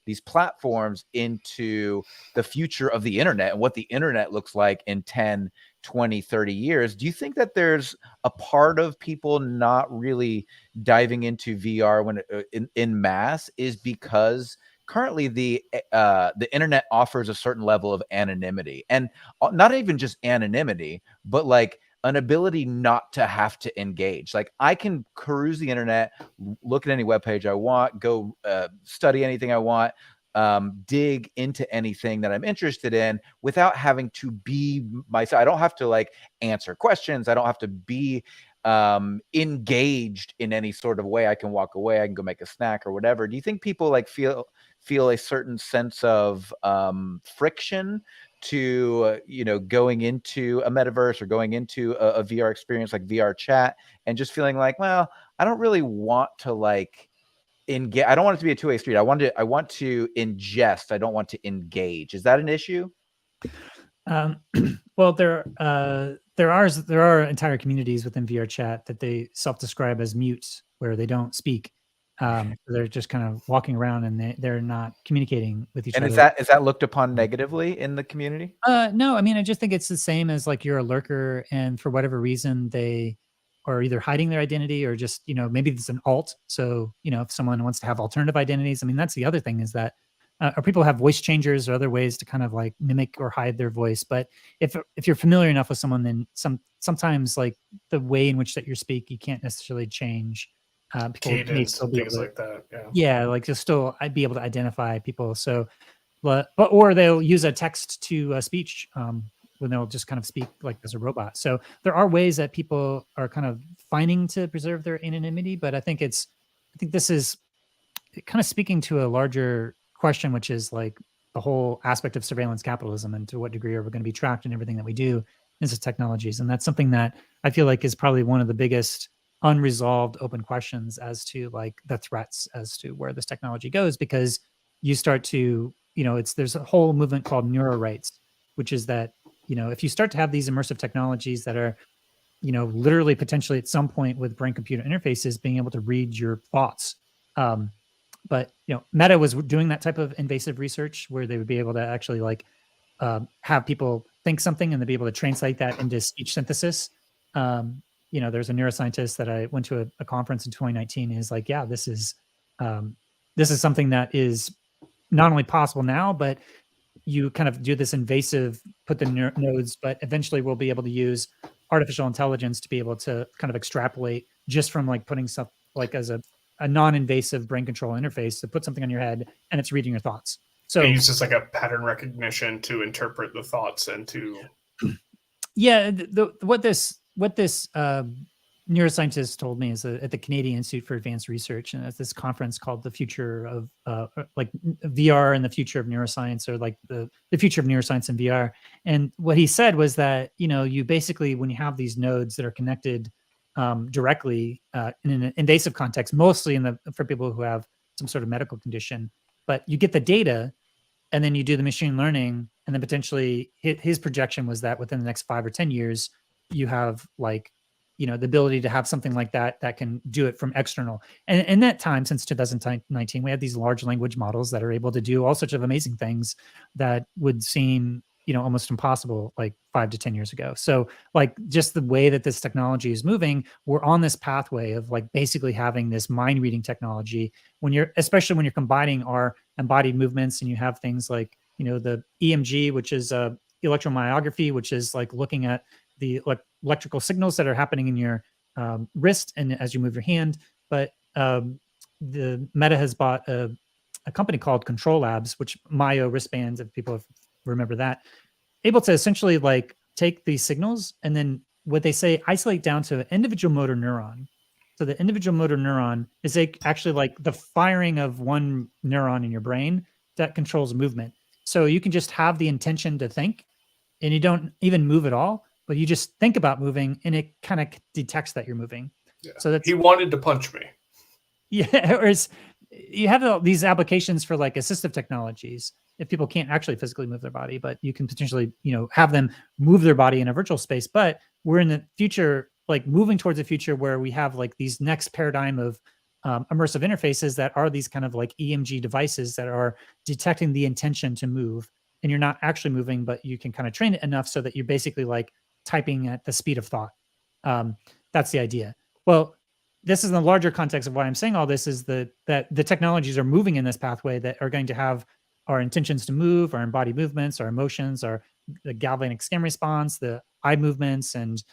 these platforms into the future of the internet and what the internet looks like in 10, 20, 30 years, do you think that there's a part of people not really diving into VR when in mass is because currently the internet offers a certain level of anonymity, and not even just anonymity, but like an ability not to have to engage. Like I can peruse the internet, look at any webpage I want, go study anything I want, dig into anything that I'm interested in without having to be myself. I don't have to like answer questions. I don't have to be engaged in any sort of way. I can walk away. I can go make a snack or whatever. Do you think people like feel a certain sense of friction to going into a metaverse or going into a VR experience like VR chat, and just feeling like, well, I don't really want to like engage. I don't want it to be a two-way street. I want to ingest. I don't want to engage. Is that an issue? Well, there are entire communities within VR chat that they self-describe as mutes, where they don't speak. They're just kind of walking around and they're not communicating with each other. And is that looked upon negatively in the community? No, I mean, I just think it's the same as like you're a lurker, and for whatever reason they are either hiding their identity or just, maybe it's an alt. So, if someone wants to have alternative identities, I mean, that's the other thing is that or people have voice changers or other ways to kind of like mimic or hide their voice. But if you're familiar enough with someone, then sometimes like the way in which that you speak, you can't necessarily change. Cadence, things like that. Yeah, like I'd be able to identify people. So, or they'll use a text to speech when they'll just kind of speak like as a robot. So there are ways that people are kind of finding to preserve their anonymity. But I think this is kind of speaking to a larger question, which is like the whole aspect of surveillance capitalism and to what degree are we going to be tracked in everything that we do in these technologies. And that's something that I feel like is probably one of the biggest unresolved open questions as to like the threats as to where this technology goes, because you start to, there's a whole movement called neuro rights, which is that, if you start to have these immersive technologies that are, literally potentially at some point with brain computer interfaces being able to read your thoughts. But Meta was doing that type of invasive research where they would be able to actually like have people think something and they'd be able to translate that into speech synthesis. There's a neuroscientist that I went to a conference in 2019. And he's like, yeah, this is something that is not only possible now, but you kind of do this invasive, put the nodes, but eventually we'll be able to use artificial intelligence to be able to kind of extrapolate just from like putting stuff like as a non-invasive brain control interface to put something on your head and it's reading your thoughts. So it uses like a pattern recognition to interpret the thoughts and to. Yeah. What this neuroscientist told me is at the Canadian Institute for Advanced Research, and at this conference called the future of like VR and the future of neuroscience, or like the future of neuroscience and VR. And what he said was that, you basically, when you have these nodes that are connected directly in an invasive context, mostly for people who have some sort of medical condition, but you get the data and then you do the machine learning, and then potentially his projection was that within the next 5 or 10 years, you have like, the ability to have something like that can do it from external. And in that time, since 2019, we had these large language models that are able to do all sorts of amazing things that would seem, almost impossible like 5 to 10 years ago. So like just the way that this technology is moving, we're on this pathway of like basically having this mind reading technology especially when you're combining our embodied movements, and you have things like, the EMG, which is electromyography, which is like looking at the electrical signals that are happening in your wrist and as you move your hand. But the Meta has bought a company called Control Labs, which Myo wristbands, if people remember that, able to essentially like take these signals and then what they say isolate down to an individual motor neuron. So the individual motor neuron is actually like the firing of one neuron in your brain that controls movement. So you can just have the intention to think, and you don't even move at all, but you just think about moving, and it kind of detects that you're moving. Yeah. So he wanted to punch me. Yeah, or you have all these applications for like assistive technologies. If people can't actually physically move their body, but you can potentially, have them move their body in a virtual space. But we're in the future like moving towards a future where we have like these next paradigm of immersive interfaces that are these kind of like EMG devices that are detecting the intention to move, and you're not actually moving, but you can kind of train it enough so that you're basically like typing at the speed of thought. That's the idea. Well, this is in the larger context of why I'm saying all this is that the technologies are moving in this pathway that are going to have our intentions to move, our embodied movements, our emotions, the galvanic skin response, the eye movements, and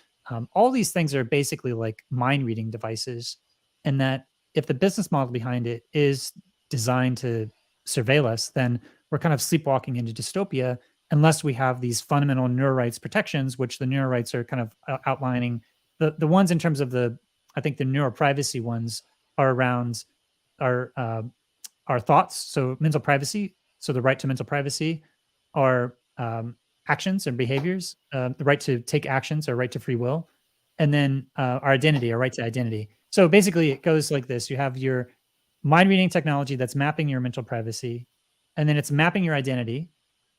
all these things are basically like mind reading devices. And that if the business model behind it is designed to surveil us, then we're kind of sleepwalking into dystopia unless we have these fundamental neurorights protections, which the neurorights are kind of outlining. The ones in terms of I think the neuroprivacy ones are around our thoughts, so mental privacy, so the right to mental privacy, our actions and behaviors, the right to take actions, our right to free will, and then our identity, our right to identity. So basically, it goes like this: you have your mind reading technology that's mapping your mental privacy, and then it's mapping your identity,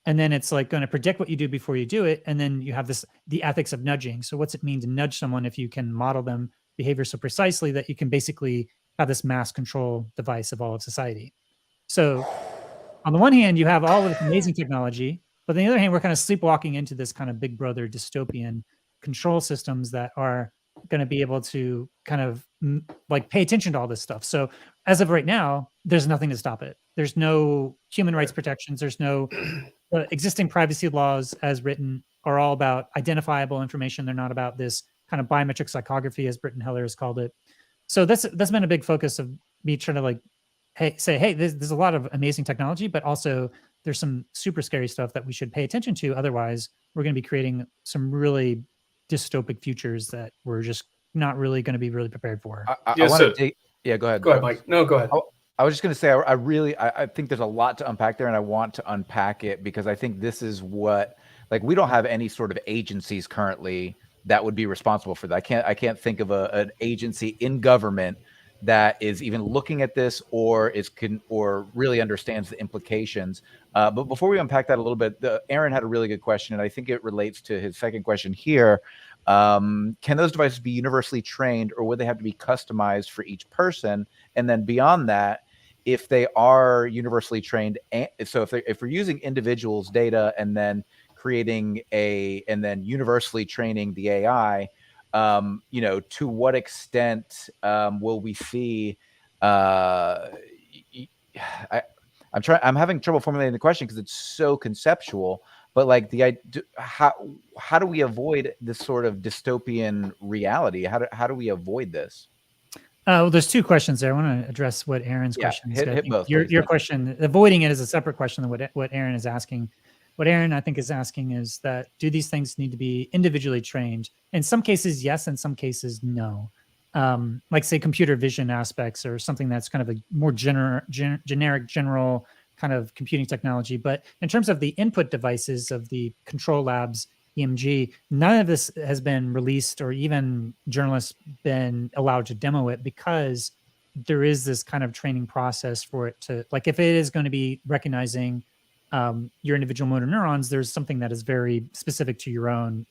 and then it's like going to predict what you do before you do it, and then you have the ethics of nudging. So what's it mean to nudge someone if you can model them behavior so precisely that you can basically have this mass control device of all of society? So on the one hand, you have all of this amazing technology, but on the other hand, we're kind of sleepwalking into this kind of big brother dystopian control systems that are going to be able to kind of like pay attention to all this stuff. So as of right now, there's nothing to stop it. There's no human rights protections. There's no existing privacy laws as written are all about identifiable information. They're not about this kind of biometric psychography, as Britton Heller has called it. So that's been a big focus of me trying to like, hey, there's a lot of amazing technology, but also there's some super scary stuff that we should pay attention to. Otherwise, we're going to be creating some really dystopic futures that we're just not really going to be really prepared for. I want to take. Yeah, go ahead. Go ahead, Mike. No, go ahead. I was just going to say, I think there's a lot to unpack there, and I want to unpack it because I think this is what, like, we don't have any sort of agencies currently that would be responsible for that. I can't think of an agency in government that is even looking at this or really understands the implications. But before we unpack that a little bit, Aaron had a really good question, and I think it relates to his second question here. Can those devices be universally trained, or would they have to be customized for each person? And then beyond that, if they are universally trained, so if we're using individuals' data and then and then universally training the AI, to what extent will we see? I'm having trouble formulating the question because it's so conceptual. But like how do we avoid this sort of dystopian reality? How do we avoid this? Well, there's two questions there. I want to address what Aaron's question is. Hit both. Your question, avoiding it is a separate question than what Aaron is asking. What Aaron, I think, is asking is that do these things need to be individually trained? In some cases, yes. In some cases, no. Like say computer vision aspects or something that's kind of a more generic, general kind of computing technology. But in terms of the input devices of the control labs, EMG, none of this has been released or even journalists been allowed to demo it because there is this kind of training process for it to, like if it is going to be recognizing your individual motor neurons, there's something that is very specific to your own,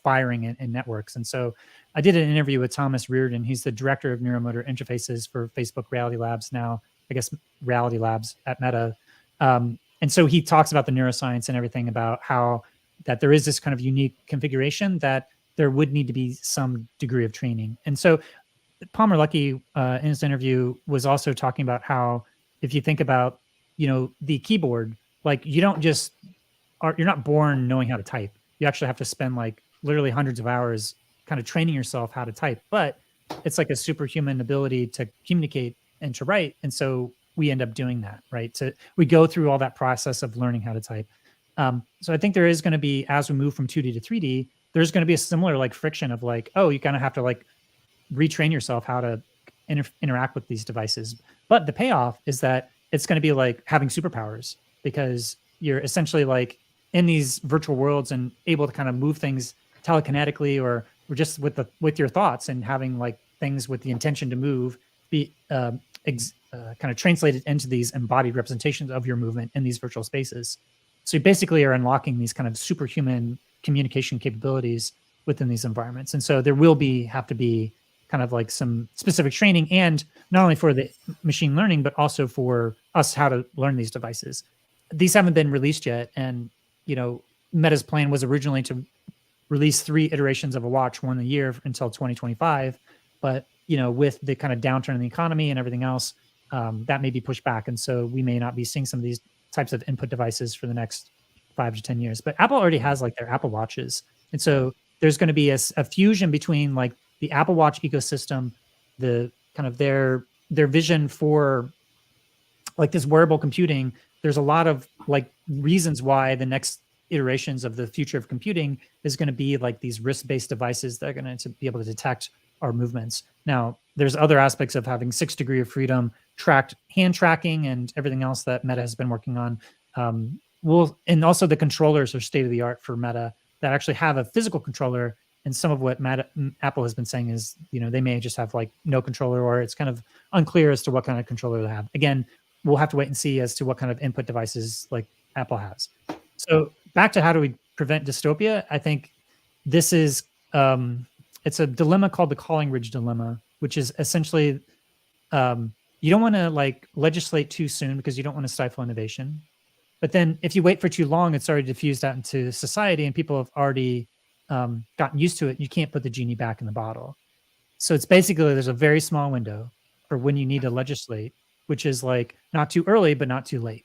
firing in networks. And so I did an interview with Thomas Reardon. He's the director of neuromotor interfaces for Facebook Reality Labs now, I guess Reality Labs at Meta. And so he talks about the neuroscience and everything about how that there is this kind of unique configuration that there would need to be some degree of training. And so Palmer Luckey in his interview was also talking about how if you think about, the keyboard, like you're not born knowing how to type. You actually have to spend like literally hundreds of hours kind of training yourself how to type, but it's like a superhuman ability to communicate and to write. And so we end up doing that, right? So we go through all that process of learning how to type. So I think there is going to be, as we move from 2D to 3D, there's going to be a similar like friction of like, oh, you kind of have to like retrain yourself how to interact with these devices. But the payoff is that it's going to be like having superpowers because you're essentially like in these virtual worlds and able to kind of move things telekinetically or just with your thoughts and having like things with the intention to move be kind of translated into these embodied representations of your movement in these virtual spaces. So you basically are unlocking these kind of superhuman communication capabilities within these environments. And so there will have to be kind of like some specific training, and not only for the machine learning, but also for us how to learn these devices. These haven't been released yet. And, Meta's plan was originally to release 3 iterations of a watch, one a year until 2025. But, with the kind of downturn in the economy and everything else, that may be pushed back. And so we may not be seeing some of these types of input devices for the next 5 to 10 years. But Apple already has like their Apple Watches. And so there's going to be a fusion between like the Apple Watch ecosystem, the kind of their vision for like this wearable computing. There's a lot of like reasons why the next iterations of the future of computing is going to be like these wrist-based devices that are going to be able to detect our movements. Now, there's other aspects of having 6 degrees of freedom, tracked hand tracking, and everything else that Meta has been working on. And also the controllers are state of the art for Meta that actually have a physical controller. And some of what Apple has been saying is, they may just have like no controller, or it's kind of unclear as to what kind of controller they have. Again, we'll have to wait and see as to what kind of input devices like Apple has. So back to how do we prevent dystopia? I think this is, it's a dilemma called the Calling Ridge dilemma, which is essentially, you don't want to like legislate too soon because you don't want to stifle innovation. But then if you wait for too long, it's already diffused out into society and people have already gotten used to it. You can't put the genie back in the bottle. So it's basically, there's a very small window for when you need to legislate, which is like not too early, but not too late.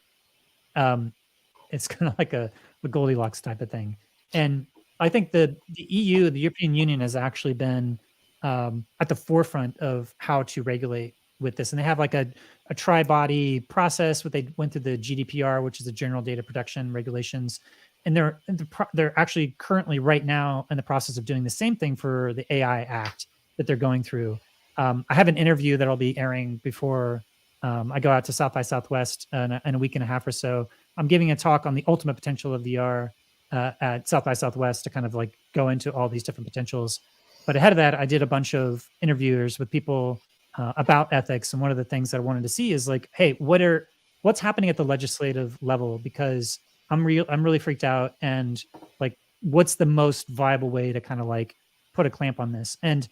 It's kind of like a Goldilocks type of thing. And I think the EU, the European Union, has actually been at the forefront of how to regulate with this. And they have like a tri-body process. What they went through the GDPR, which is the General Data Protection Regulations. And they're actually currently right now in the process of doing the same thing for the AI Act that they're going through. I have an interview that I'll be airing before I go out to South by Southwest in a week and a half or so. I'm giving a talk on the ultimate potential of VR at South by Southwest to kind of like go into all these different potentials. But ahead of that, I did a bunch of interviews with people about ethics. And one of the things that I wanted to see is like, hey, what's happening at the legislative level? Because I'm really freaked out. And like, what's the most viable way to kind of like put a clamp on this? And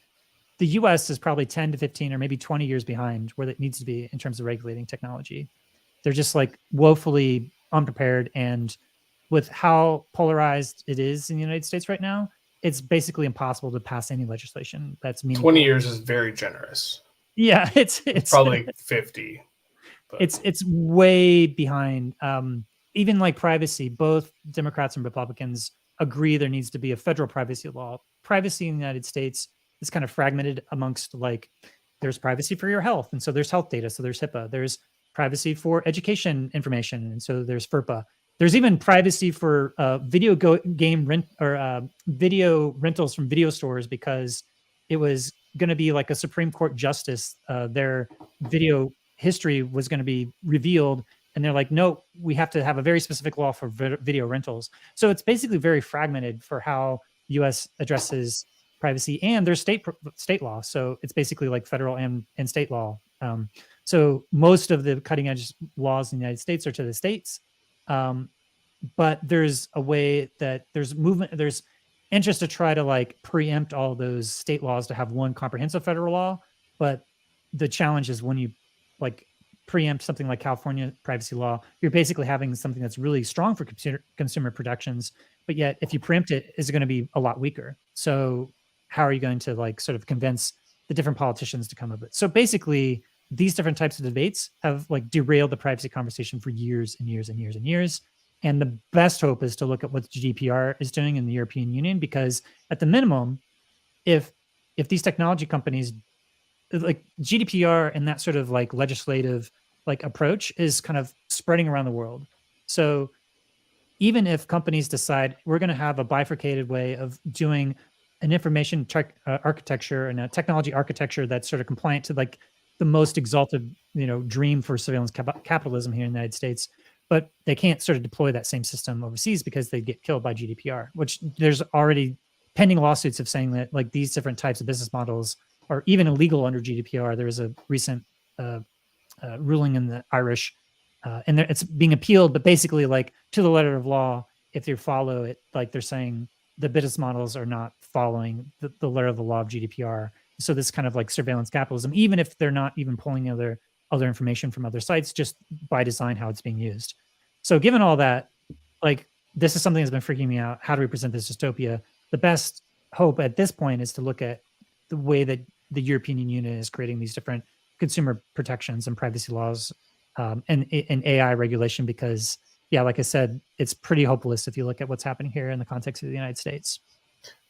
the US is probably 10 to 15 or maybe 20 years behind where it needs to be in terms of regulating technology. They're just like woefully unprepared. And with how polarized it is in the United States right now, it's basically impossible to pass any legislation that's meaningful. 20 years is very generous. Yeah, it's probably 50. But. It's way behind. Even like privacy, both Democrats and Republicans agree there needs to be a federal privacy law. Privacy in the United States is kind of fragmented amongst like, there's privacy for your health. And so there's health data. So there's HIPAA. There's privacy for education information. And so there's FERPA. There's even privacy for video rentals from video stores, because it was going to be like a Supreme Court justice. Their video history was going to be revealed. And they're like, no, we have to have a very specific law for video rentals. So it's basically very fragmented for how U.S. addresses privacy, and there's state law. So it's basically like federal and state law. So most of the cutting edge laws in the United States are to the states. But there's a way that there's interest to try to like preempt all those state laws to have one comprehensive federal law. But the challenge is when you like preempt something like California privacy law, you're basically having something that's really strong for consumer protections. But yet if you preempt it, is going to be a lot weaker. So how are you going to like sort of convince the different politicians to come up with it? So basically these different types of debates have like derailed the privacy conversation for years and years and years and years. And the best hope is to look at what the GDPR is doing in the European Union, because at the minimum, if these technology companies, like GDPR and that sort of like legislative like approach is kind of spreading around the world. So even if companies decide we're going to have a bifurcated way of doing an information architecture and a technology architecture that's sort of compliant to like the most exalted, dream for surveillance capitalism here in the United States, but they can't sort of deploy that same system overseas because they get killed by GDPR, which there's already pending lawsuits of saying that like these different types of business models are even illegal under GDPR. There was a recent ruling in the Irish, and it's being appealed, but basically like to the letter of law, if you follow it, like they're saying the business models are not following the letter of the law of GDPR. So this kind of like surveillance capitalism, even if they're not even pulling other information from other sites, just by design how it's being used. So given all that, like this is something that's been freaking me out. How do we present this dystopia? The best hope at this point is to look at the way that the European Union is creating these different consumer protections and privacy laws, and AI regulation, because yeah, like I said, it's pretty hopeless if you look at what's happening here in the context of the United States.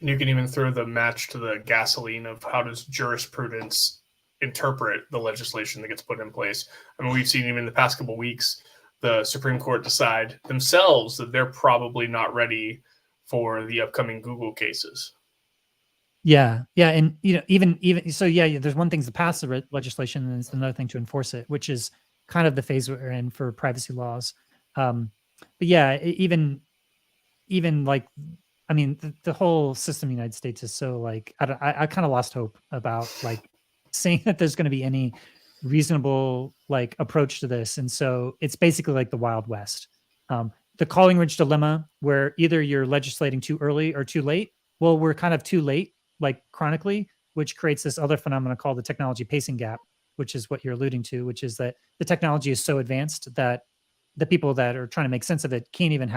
And you can even throw the match to the gasoline of how does jurisprudence interpret the legislation that gets put in place. I mean, we've seen even in the past couple of weeks, the Supreme Court decide themselves that they're probably not ready for the upcoming Google cases. Yeah, and even so, yeah, there's one thing to pass the legislation, and it's another thing to enforce it, which is kind of the phase we're in for privacy laws. But yeah, even like, I mean, the whole system in the United States is so like, I kind of lost hope about like seeing that there's going to be any reasonable like approach to this. And so it's basically like the Wild West. The Collingridge dilemma, where either you're legislating too early or too late. Well, we're kind of too late, like chronically, which creates this other phenomenon called the technology pacing gap, which is what you're alluding to, which is that the technology is so advanced that the people that are trying to make sense of it can't even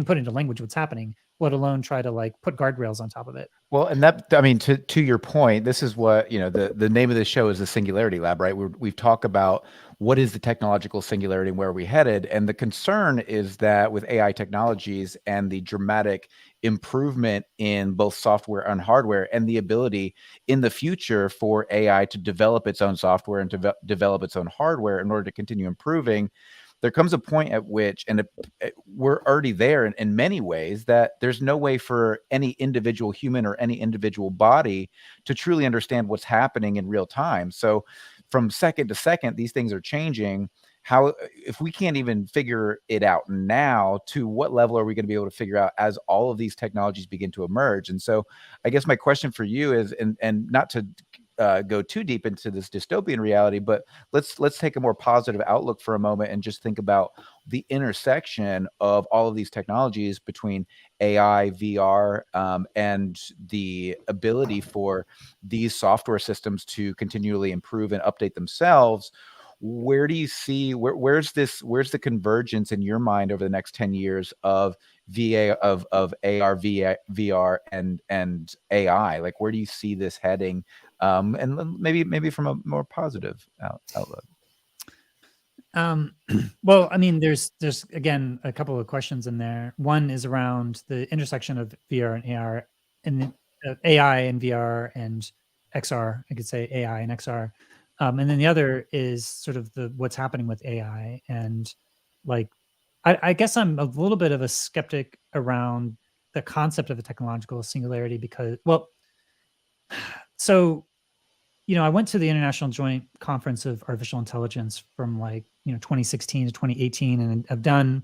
put into language what's happening, let alone try to like put guardrails on top of it. Well, and that, I mean, to your point, this is what, the name of the show is the Singularity Lab, right? We've talked about what is the technological singularity and where are we headed. And the concern is that with AI technologies and the dramatic improvement in both software and hardware, and the ability in the future for AI to develop its own software and to develop its own hardware in order to continue improving, there comes a point at which, and we're already there in many ways, that there's no way for any individual human or any individual body to truly understand what's happening in real time. So from second to second, these things are changing. If we can't even figure it out now, to what level are we going to be able to figure out as all of these technologies begin to emerge? And so I guess my question for you is, and not to go too deep into this dystopian reality, but let's take a more positive outlook for a moment and just think about the intersection of all of these technologies between AI, VR, and the ability for these software systems to continually improve and update themselves. Where do you see where's the convergence in your mind over the next 10 years of of AR, VR, and AI? Like, where do you see this heading? And maybe from a more positive outlook. Well, I mean, there's again a couple of questions in there. One is around the intersection of VR and AR, and AI and VR and XR. I could say AI and XR, and then the other is sort of what's happening with AI. And like, I guess I'm a little bit of a skeptic around the concept of a technological singularity, because, well, so I went to the International Joint Conference of Artificial Intelligence from 2016 to 2018, and I've done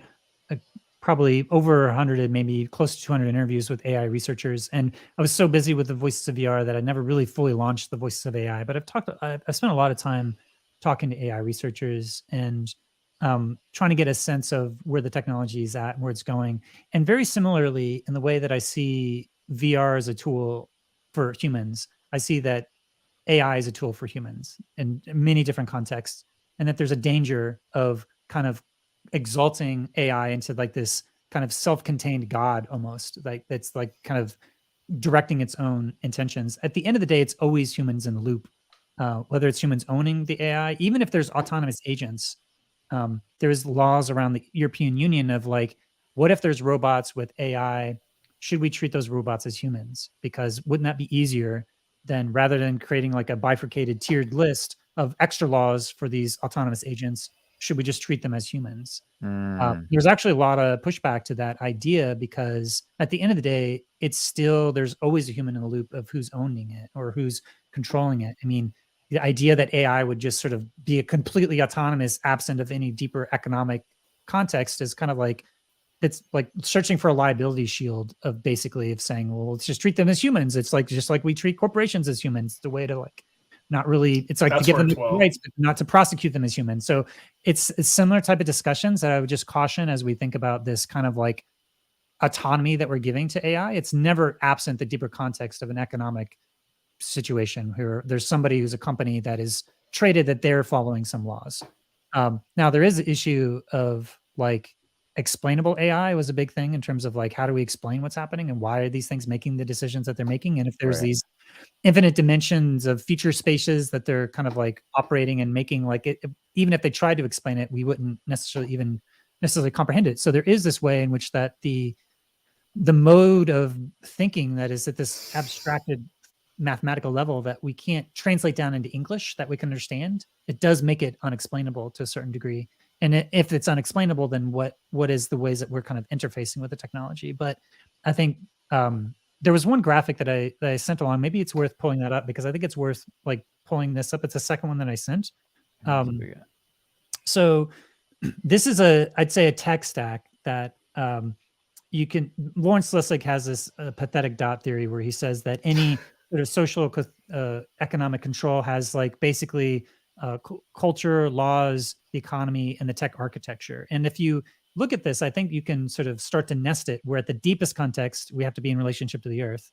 probably over 100, maybe close to 200 interviews with AI researchers. And I was so busy with the Voices of VR that I never really fully launched the Voices of AI. But I've spent a lot of time talking to AI researchers and trying to get a sense of where the technology is at and where it's going. And very similarly, in the way that I see VR as a tool for humans, I see that AI is a tool for humans in many different contexts, and that there's a danger of kind of exalting AI into like this kind of self-contained God almost, like that's like kind of directing its own intentions. At the end of the day, it's always humans in the loop, whether it's humans owning the AI, even if there's autonomous agents. There's laws around the European Union of like, what if there's robots with AI? Should we treat those robots as humans? Because wouldn't that be easier than, rather than creating like a bifurcated tiered list of extra laws for these autonomous agents, should we just treat them as humans? There's actually a lot of pushback to that idea, because at the end of the day, there's always a human in the loop of who's owning it or who's controlling it. I mean, the idea that AI would just sort of be a completely autonomous, absent of any deeper economic context, is kind of like, it's like searching for a liability shield of saying, well, let's just treat them as humans. It's like, just like we treat corporations as humans, the way to like, not really, it's like to give them rights, but not to prosecute them as humans. So it's similar type of discussions that I would just caution as we think about this kind of like autonomy that we're giving to AI, it's never absent the deeper context of an economic situation where there's somebody who's a company that is traded that they're following some laws. Now there is an issue of like explainable AI was a big thing in terms of like how do we explain what's happening and why are these things making the decisions that they're making, and if there's Right. these infinite dimensions of feature spaces that they're kind of like operating and making, like it, even if they tried to explain it, we wouldn't necessarily even necessarily comprehend it. So there is this way in which that the mode of thinking that is at this abstracted mathematical level that we can't translate down into English that we can understand, it does make it unexplainable to a certain degree. And if it's unexplainable, then what is the ways that we're kind of interfacing with the technology? But I think there was one graphic that I sent along. Maybe it's worth pulling that up because I think it's worth like pulling this up. It's the second one that I sent. So this is I'd say a tech stack that you can. Lawrence Lessig has this pathetic dot theory where he says that any sort of social economic control has like basically culture, laws, the economy, and the tech architecture. And if you look at this, I think you can sort of start to nest it where at the deepest context, we have to be in relationship to the earth.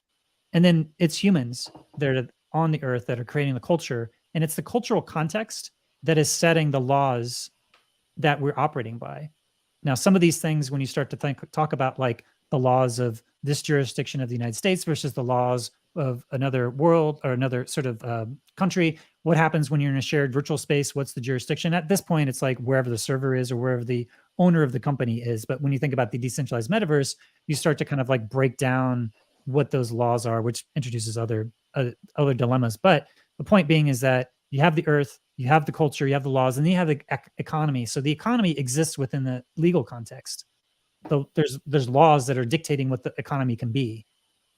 And then it's humans that are on the earth that are creating the culture. And it's the cultural context that is setting the laws that we're operating by. Now, some of these things, when you start to talk about like the laws of this jurisdiction of the United States versus the laws of another world or another sort of country, what happens when you're in a shared virtual space? What's the jurisdiction? At this point, it's like wherever the server is or wherever the owner of the company is. But when you think about the decentralized metaverse, you start to kind of like break down what those laws are, which introduces other dilemmas. But the point being is that you have the earth, you have the culture, you have the laws, and then you have the economy. So the economy exists within the legal context. So there's laws that are dictating what the economy can be.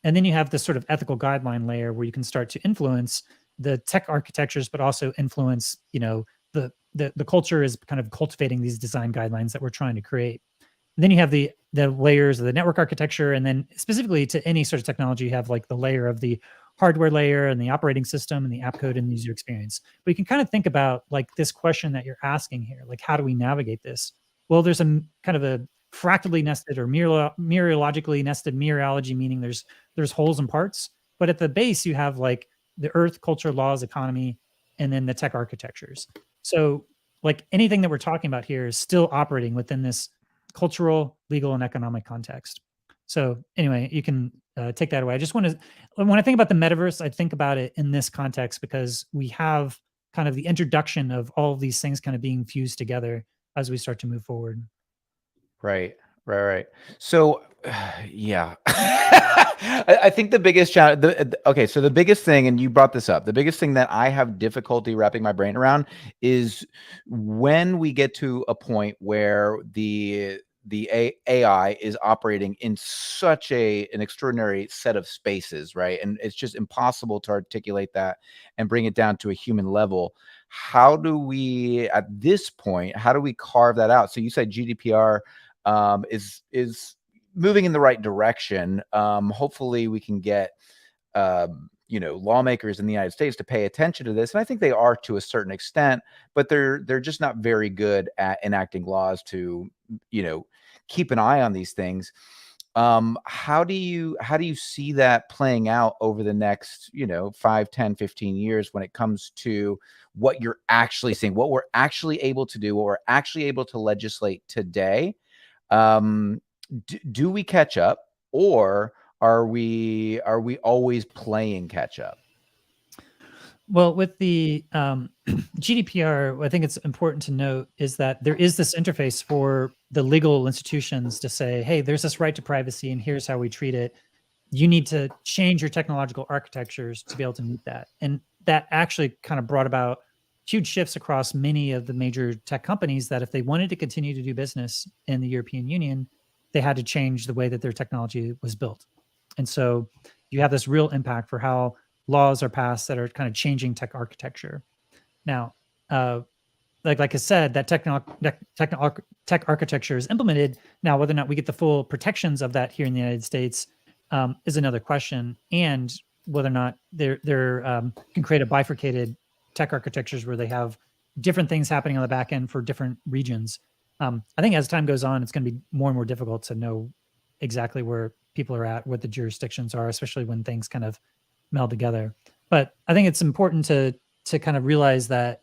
And then you have this sort of ethical guideline layer where you can start to influence the tech architectures, but also influence, the culture is kind of cultivating these design guidelines that we're trying to create. And then you have the layers of the network architecture, and then specifically to any sort of technology, you have like the layer of the hardware layer and the operating system and the app code and the user experience. But you can kind of think about like this question that you're asking here, like how do we navigate this? Well, there's a kind of a fractally nested or mereologically nested mereology, meaning there's holes and parts. But at the base, you have like the earth, culture, laws, economy, and then the tech architectures. So like anything that we're talking about here is still operating within this cultural, legal, and economic context. So anyway, you can take that away. I just want to, when I think about the metaverse, I think about it in this context because we have kind of the introduction of all of these things kind of being fused together as we start to move forward. Right. So, yeah, I think the biggest challenge. Okay, so the biggest thing, and you brought this up, the biggest thing that I have difficulty wrapping my brain around is when we get to a point where the AI is operating in such an extraordinary set of spaces, right? And it's just impossible to articulate that and bring it down to a human level. How do we, at this point, how do we carve that out? So you said GDPR is moving in the right direction. Hopefully we can get lawmakers in the United States to pay attention to this, and I think they are to a certain extent, but they're just not very good at enacting laws to keep an eye on these things. How do you see that playing out over the next 5, 10, 15 years when it comes to what you're actually seeing, what we're actually able to do, what we're actually able to legislate today? Do we catch up, or are we always playing catch up? Well, with the GDPR, I think it's important to note is that there is this interface for the legal institutions to say, hey, there's this right to privacy and here's how we treat it. You need to change your technological architectures to be able to meet that. And that actually kind of brought about huge shifts across many of the major tech companies that if they wanted to continue to do business in the European Union, they had to change the way that their technology was built. And so you have this real impact for how laws are passed that are kind of changing tech architecture. Now, like I said, that tech architecture is implemented. Now, whether or not we get the full protections of that here in the United States is another question, and whether or not they can create a bifurcated tech architectures where they have different things happening on the back end for different regions. I think as time goes on, it's going to be more and more difficult to know exactly where people are at, what the jurisdictions are, especially when things kind of meld together. But I think it's important to kind of realize that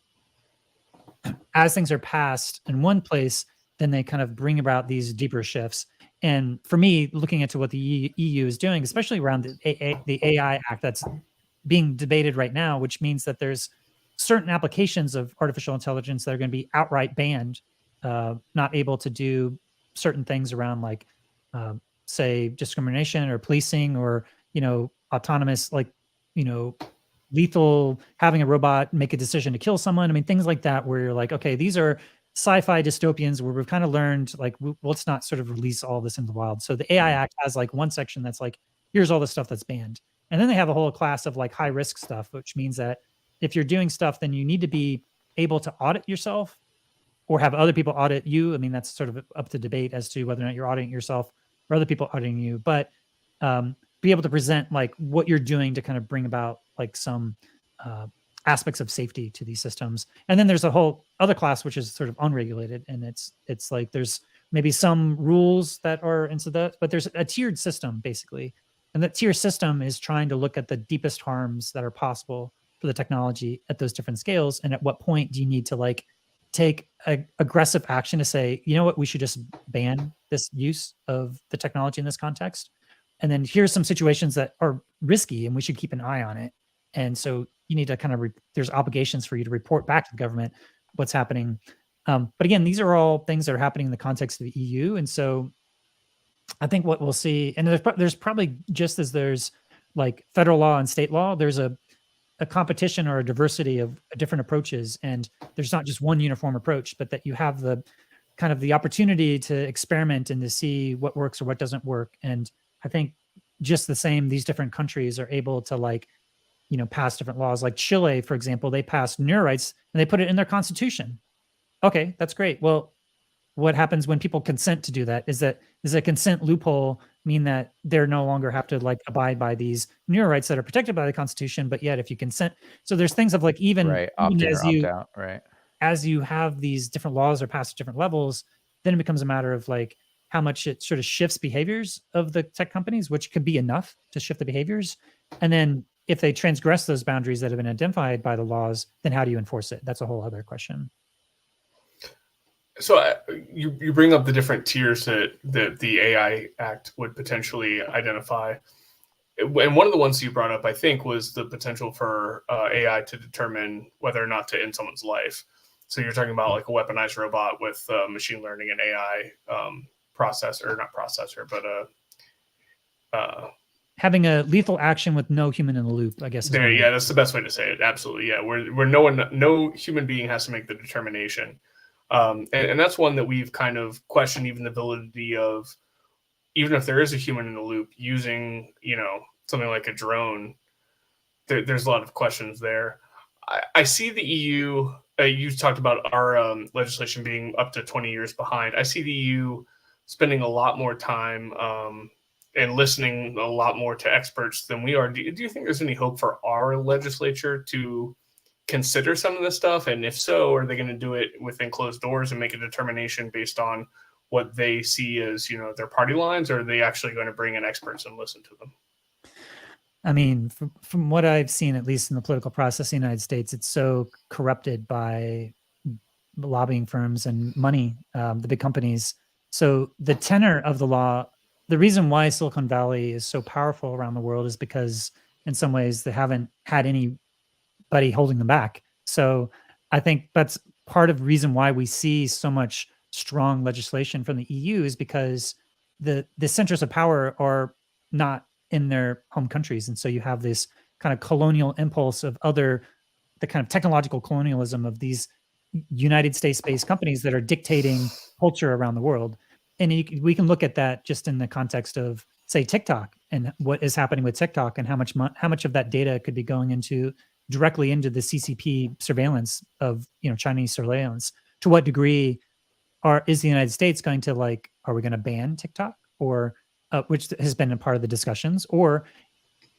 as things are passed in one place, then they kind of bring about these deeper shifts. And for me, looking into what the EU is doing, especially around the AI Act that's being debated right now, which means that there's certain applications of artificial intelligence that are going to be outright banned, not able to do certain things around like, say, discrimination or policing or autonomous, like lethal, having a robot make a decision to kill someone. I mean, things like that, where you're like, okay, these are sci-fi dystopians where we've kind of learned like, let's not sort of release all this into the wild. So the AI Act has like one section that's like, here's all the stuff that's banned. And then they have a whole class of like high risk stuff, which means that if you're doing stuff, then you need to be able to audit yourself or have other people audit you. I mean, that's sort of up to debate as to whether or not you're auditing yourself or other people auditing you, but be able to present like what you're doing to kind of bring about like some aspects of safety to these systems. And then there's a whole other class which is sort of unregulated, and it's like there's maybe some rules that are into that, but there's a tiered system basically. And that tier system is trying to look at the deepest harms that are possible for the technology at those different scales. And at what point do you need to like take aggressive action to say, you know what, we should just ban this use of the technology in this context. And then here's some situations that are risky and we should keep an eye on it. And so you need to kind of, there's obligations for you to report back to the government what's happening. But again, these are all things that are happening in the context of the EU. And so I think what we'll see, and there's probably, just as there's like federal law and state law, there's a competition or a diversity of different approaches. And there's not just one uniform approach, but that you have the kind of the opportunity to experiment and to see what works or what doesn't work. And I think just the same, these different countries are able to like, pass different laws. Like Chile, for example, they passed neurights and they put it in their constitution. Okay, that's great. Well, what happens when people consent to do that? Does a consent loophole mean that they're no longer have to like abide by these neurights that are protected by the Constitution? But yet, if you consent, so there's things of like even opt in or opt out, right? As you have these different laws are passed at different levels, then it becomes a matter of like how much it sort of shifts behaviors of the tech companies, which could be enough to shift the behaviors. And then if they transgress those boundaries that have been identified by the laws, then how do you enforce it? That's a whole other question. So you bring up the different tiers that the AI Act would potentially identify. And one of the ones you brought up, I think, was the potential for AI to determine whether or not to end someone's life. So you're talking about like a weaponized robot with machine learning and AI having a lethal action with no human in the loop, I guess. Yeah, that's the best way to say it. Absolutely, yeah. Where no human being has to make the determination. And that's one that we've kind of questioned even the validity of, even if there is a human in the loop using, something like a drone, there's a lot of questions there. I see the EU, you talked about our legislation being up to 20 years behind. I see the EU spending a lot more time and listening a lot more to experts than we are. Do you think there's any hope for our legislature to consider some of this stuff? And if so, are they going to do it within closed doors and make a determination based on what they see as, their party lines, or are they actually going to bring in experts and listen to them? I mean, from what I've seen, at least in the political process in the United States, it's so corrupted by lobbying firms and money, the big companies. So the tenor of the law, the reason why Silicon Valley is so powerful around the world is because in some ways they haven't had anybody holding them back. So I think that's part of the reason why we see so much strong legislation from the EU, is because the centers of power are not in their home countries. And so you have this kind of colonial impulse of the kind of technological colonialism of these United States-based companies that are dictating culture around the world. And we can look at that just in the context of, say, TikTok and what is happening with TikTok and how much of that data could be going directly into the CCP surveillance of Chinese surveillance. To what degree is the United States going to are we going to ban TikTok, or which has been a part of the discussions, or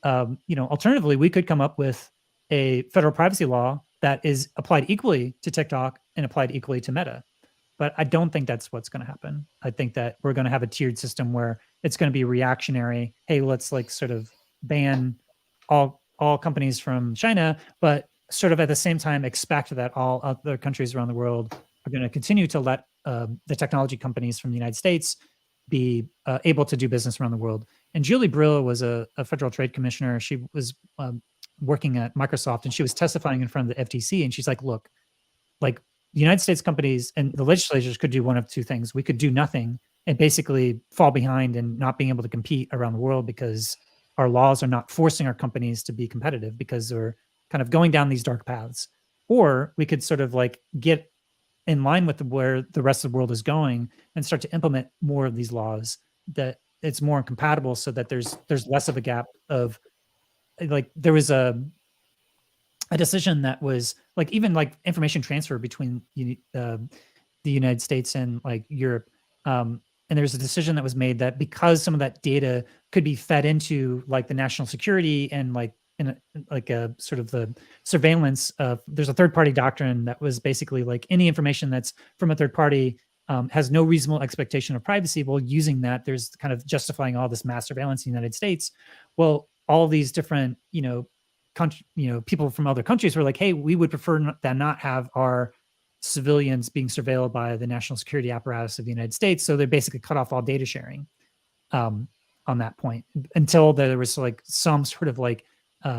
alternatively, we could come up with a federal privacy law that is applied equally to TikTok and applied equally to Meta. But I don't think that's what's going to happen. I think that we're going to have a tiered system where it's going to be reactionary. Hey, let's like sort of ban all companies from China, but sort of at the same time expect that all other countries around the world are going to continue to let the technology companies from the United States be able to do business around the world. And Julie Brill was a federal trade commissioner. She was working at Microsoft, and she was testifying in front of the FTC. And she's like, look, like the United States companies and the legislatures could do one of two things. We could do nothing and basically fall behind and not being able to compete around the world because our laws are not forcing our companies to be competitive because they're kind of going down these dark paths. Or we could sort of like get in line with where the rest of the world is going and start to implement more of these laws that it's more compatible so that there's less of a gap of like there was a decision that was like even like information transfer between the United States and like Europe. And there's a decision that was made that because some of that data could be fed into like the national security and like in a sort of the surveillance of, there's a third party doctrine that was basically like any information that's from a third party has no reasonable expectation of privacy. Well, using that, there's kind of justifying all this mass surveillance in the United States. Well, all these different, people from other countries were like, hey, we would prefer that not have our civilians being surveilled by the national security apparatus of the United States. So they basically cut off all data sharing on that point until there was like some sort of like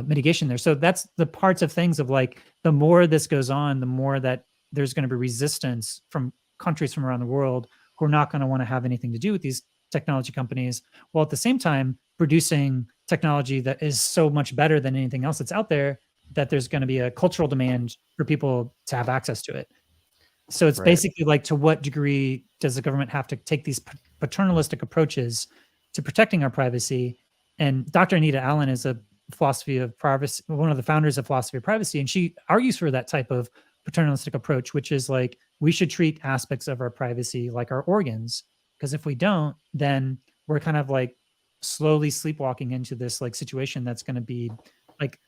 mitigation there. So that's the parts of things of like, the more this goes on, the more that there's going to be resistance from countries from around the world who are not going to want to have anything to do with these technology companies, while at the same time producing technology that is so much better than anything else that's out there, that there's going to be a cultural demand for people to have access to it. So it's basically like, to what degree does the government have to take these paternalistic approaches to protecting our privacy? And Dr. Anita Allen is a philosophy of privacy, one of the founders of philosophy of privacy, and she argues for that type of paternalistic approach, which is like, we should treat aspects of our privacy like our organs, because if we don't, then we're kind of like slowly sleepwalking into this like situation that's going to be like,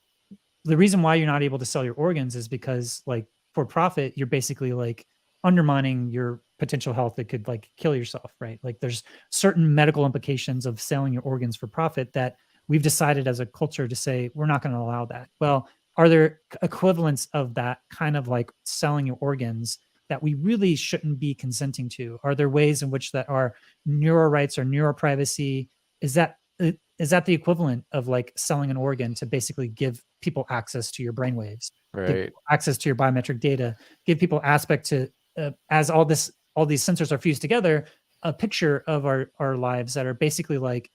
the reason why you're not able to sell your organs is because like for profit, you're basically like undermining your potential health that could like kill yourself, right? Like there's certain medical implications of selling your organs for profit that we've decided as a culture to say, we're not going to allow that. Well, are there equivalents of that kind of like selling your organs that we really shouldn't be consenting to? Are there ways in which that are neuro rights or neuro privacy? Is that the equivalent of like selling an organ to basically give people access to your brainwaves, right? Access to your biometric data, give people aspect to as all these sensors are fused together, a picture of our lives that are basically like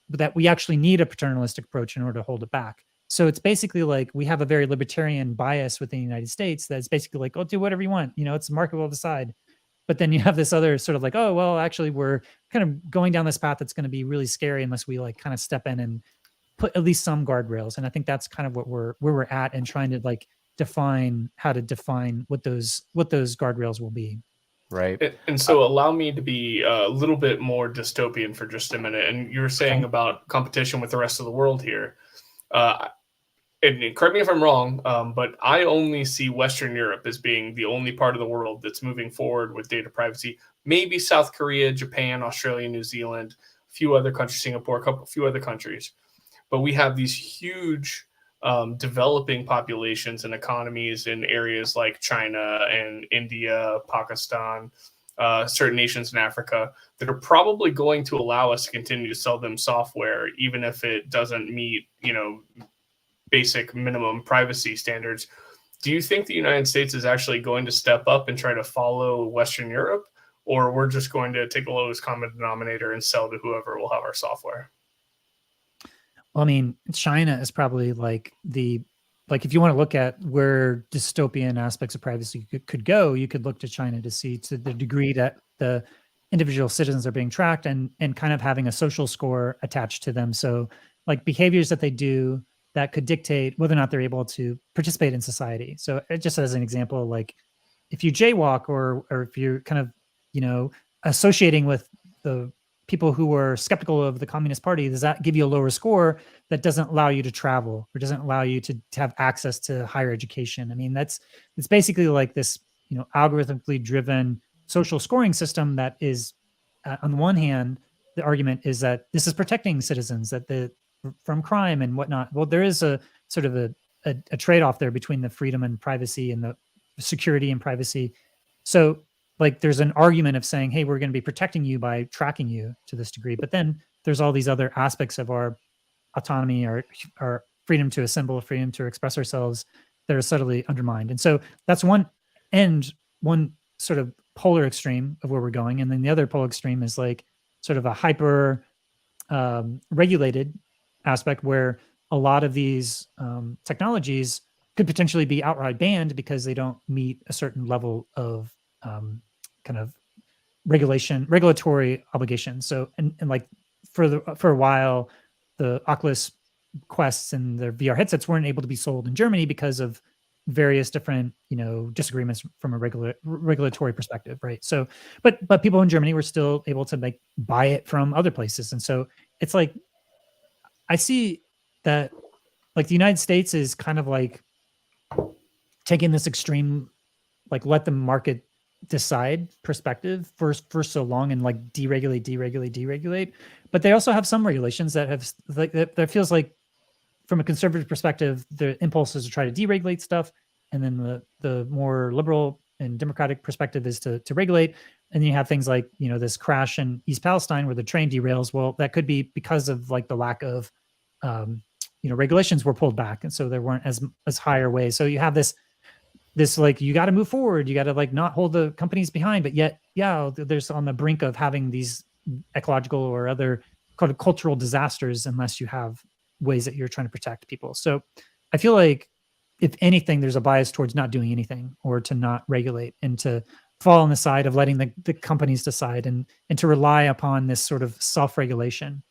that we actually need a paternalistic approach in order to hold it back. So it's basically like we have a very libertarian bias within the United States that's basically like, oh, do whatever you want. It's the market will decide. But then you have this other sort of like, oh, well, actually, we're kind of going down this path that's going to be really scary unless we like kind of step in and put at least some guardrails. And I think that's kind of where we're at, and trying to like define what those guardrails will be. Right. And so allow me to be a little bit more dystopian for just a minute. And you're saying about competition with the rest of the world here. And correct me if I'm wrong, but I only see Western Europe as being the only part of the world that's moving forward with data privacy. Maybe South Korea, Japan, Australia, New Zealand, a few other countries, Singapore, a few other countries. But we have these huge developing populations and economies in areas like China and India, Pakistan, certain nations in Africa that are probably going to allow us to continue to sell them software, even if it doesn't meet, basic minimum privacy standards. Do you think the United States is actually going to step up and try to follow Western Europe, or we're just going to take the lowest common denominator and sell to whoever will have our software? Well, I mean, China is probably like if you want to look at where dystopian aspects of privacy could go, you could look to China to see to the degree that the individual citizens are being tracked and kind of having a social score attached to them. So like behaviors that they do that could dictate whether or not they're able to participate in society. So just as an example, like if you jaywalk or if you're kind of, associating with the people who are skeptical of the Communist Party, does that give you a lower score that doesn't allow you to travel or doesn't allow you to have access to higher education? I mean, it's basically like this, algorithmically driven social scoring system that is, on the one hand, the argument is that this is protecting citizens from crime and whatnot. Well, there is a sort of a trade-off there between the freedom and privacy and the security and privacy. So like there's an argument of saying, hey, we're going to be protecting you by tracking you to this degree. But then there's all these other aspects of our autonomy, our freedom to assemble, freedom to express ourselves that are subtly undermined. And so that's one sort of polar extreme of where we're going. And then the other polar extreme is like sort of a hyper regulated aspect where a lot of these technologies could potentially be outright banned because they don't meet a certain level of kind of regulatory obligations. So, and like for a while, the Oculus Quests and their VR headsets weren't able to be sold in Germany because of various different, disagreements from a regulatory perspective, right? So, but people in Germany were still able to buy it from other places, and so it's like I see that like the United States is kind of like taking this extreme, like let the market decide perspective for so long and like deregulate. But they also have some regulations that have like that feels like from a conservative perspective, the impulse is to try to deregulate stuff. And then the more liberal and democratic perspective is to regulate. And then you have things like, this crash in East Palestine where the train derails. Well, that could be because of like the lack of, regulations were pulled back. And so there weren't as higher ways. So you have this like, you got to move forward. You got to like not hold the companies behind, but yet, yeah, there's on the brink of having these ecological or other kind of cultural disasters unless you have ways that you're trying to protect people. So I feel like if anything, there's a bias towards not doing anything or to not regulate and to fall on the side of letting the companies decide and to rely upon this sort of self-regulation.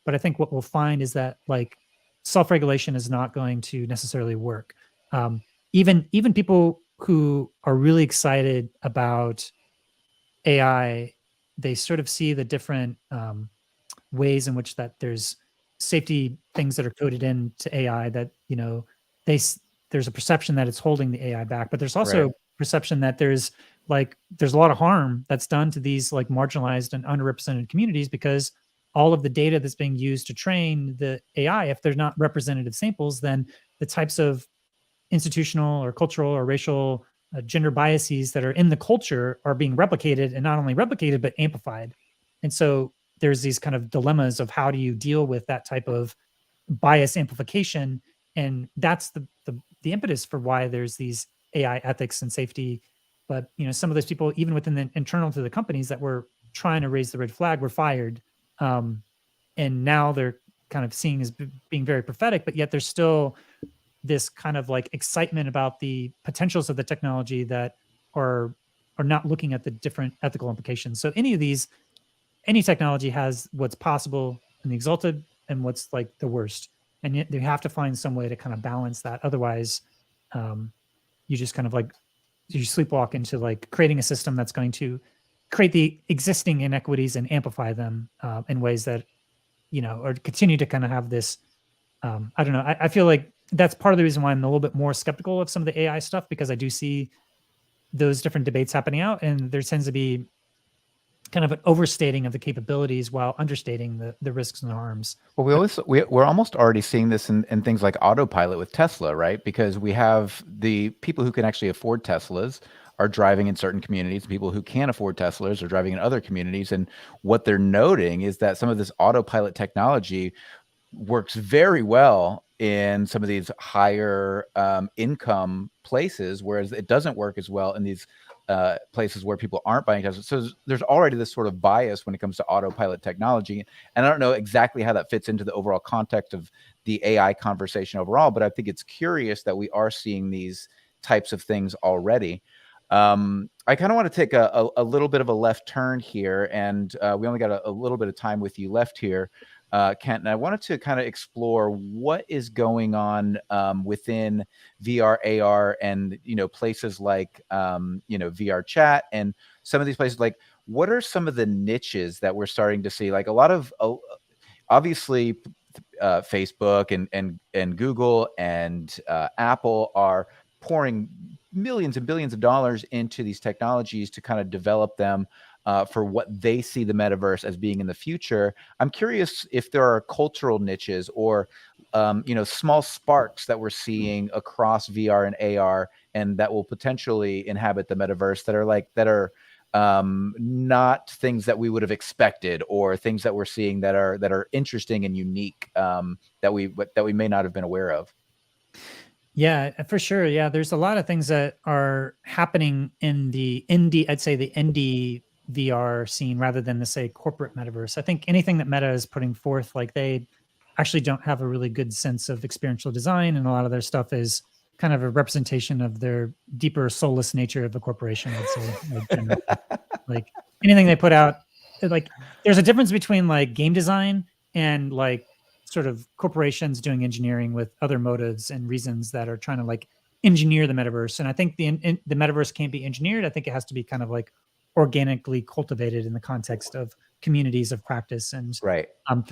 But I think what we'll find is that like self-regulation is not going to necessarily work. Even people who are really excited about AI, they sort of see the different ways in which that there's safety things that are coded into AI that there's a perception that it's holding the AI back, but there's also perception that there's a lot of harm that's done to these like marginalized and underrepresented communities because all of the data that's being used to train the AI, if they're not representative samples, then the types of institutional or cultural or racial gender biases that are in the culture are being replicated, and not only replicated but amplified. And so there's these kind of dilemmas of how do you deal with that type of bias amplification, and that's the impetus for why there's these AI ethics and safety. But some of those people, even within the internal to the companies that were trying to raise the red flag, were fired, and now they're kind of seen as being very prophetic. But yet there's still this kind of like excitement about the potentials of the technology that are not looking at the different ethical implications. So any technology has what's possible in the exalted and what's like the worst. And yet you have to find some way to kind of balance that. Otherwise, you just kind of like, you sleepwalk into like creating a system that's going to create the existing inequities and amplify them in ways that, or continue to kind of have this, I don't know. I feel like that's part of the reason why I'm a little bit more skeptical of some of the AI stuff, because I do see those different debates happening out, and there tends to be kind of an overstating of the capabilities while understating the risks and the harms. Well, we're almost already seeing this in things like autopilot with Tesla, right? Because we have the people who can actually afford Teslas are driving in certain communities. People who can't afford Teslas are driving in other communities. And what they're noting is that some of this autopilot technology works very well in some of these higher income places, whereas it doesn't work as well in these places where people aren't buying Tesla. So there's already this sort of bias when it comes to autopilot technology. And I don't know exactly how that fits into the overall context of the AI conversation overall, but I think it's curious that we are seeing these types of things already. I kind of want to take a little bit of a left turn here, and we only got a little bit of time with you left here, Kent, and I wanted to kind of explore what is going on within VR, AR, and places like VR chat, and some of these places. Like, what are some of the niches that we're starting to see? Like a lot of obviously Facebook and Google and Apple are pouring millions and billions of dollars into these technologies to kind of develop them for what they see the metaverse as being in the future. I'm curious if there are cultural niches or small sparks that we're seeing across VR and AR, and that will potentially inhabit the metaverse that are not things that we would have expected, or things that we're seeing that are interesting and unique, that we may not have been aware of. Yeah, for sure. Yeah, there's a lot of things that are happening in the indie, I'd say the indie VR scene rather than the say corporate metaverse. I think anything that Meta is putting forth, like they actually don't have a really good sense of experiential design, and a lot of their stuff is kind of a representation of their deeper soulless nature of the corporation, I'd say, generally. Like anything they put out, like there's a difference between like game design and like sort of corporations doing engineering with other motives and reasons that are trying to like engineer the metaverse. And I think the metaverse can't be engineered. I think it has to be kind of like organically cultivated in the context of communities of practice. And Right.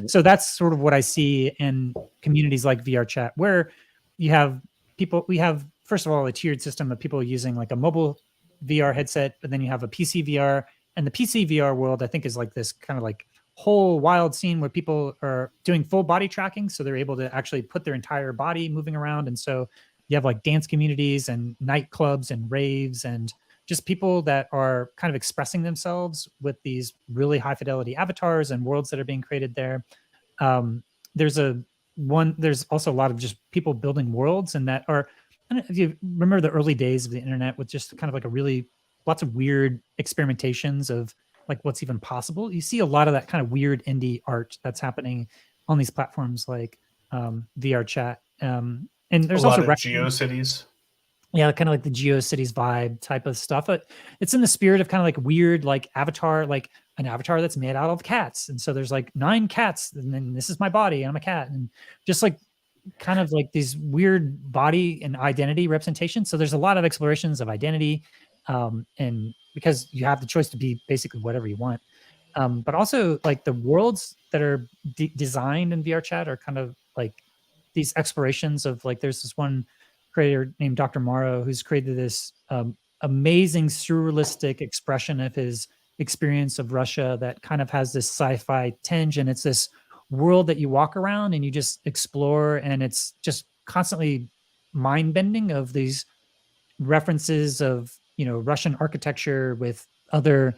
So that's sort of what I see in communities like VR Chat, where you have people. We have, first of all, a tiered system of people using like a mobile VR headset, but then you have a PC VR, and the PC VR world I think is like this kind of like whole wild scene where people are doing full body tracking, so they're able to actually put their entire body moving around. And so you have like dance communities and nightclubs and raves and just people that are kind of expressing themselves with these really high fidelity avatars and worlds that are being created there. There's also a lot of just people building worlds, and that are, I don't know if you remember the early days of the internet with just kind of like lots of weird experimentations of like what's even possible. You see a lot of that kind of weird indie art that's happening on these platforms like VR Chat. And there's a lot also of GeoCities. Yeah, kind of like the GeoCities vibe type of stuff. But it's in the spirit of kind of like weird, like avatar, like an avatar that's made out of cats. And so there's like 9 cats, and then this is my body, and I'm a cat, and just like kind of like these weird body and identity representations. So there's a lot of explorations of identity, and because you have the choice to be basically whatever you want. But also like the worlds that are designed in VR Chat are kind of like these explorations of like, there's this one creator named Dr. Morrow who's created this amazing surrealistic expression of his experience of Russia that kind of has this sci-fi tinge, and it's this world that you walk around and you just explore, and it's just constantly mind-bending of these references of Russian architecture with other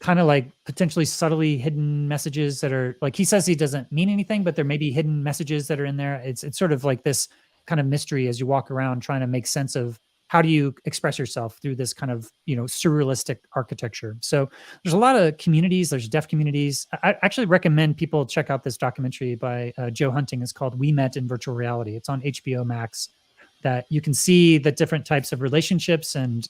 kind of like potentially subtly hidden messages that are like, he says he doesn't mean anything, but there may be hidden messages that are in there. It's sort of like this kind of mystery as you walk around trying to make sense of how do you express yourself through this kind of surrealistic architecture. So there's a lot of communities. There's deaf communities. I actually recommend people check out this documentary by Joe Hunting. It's called We Met in Virtual Reality. It's on HBO Max. That you can see the different types of relationships and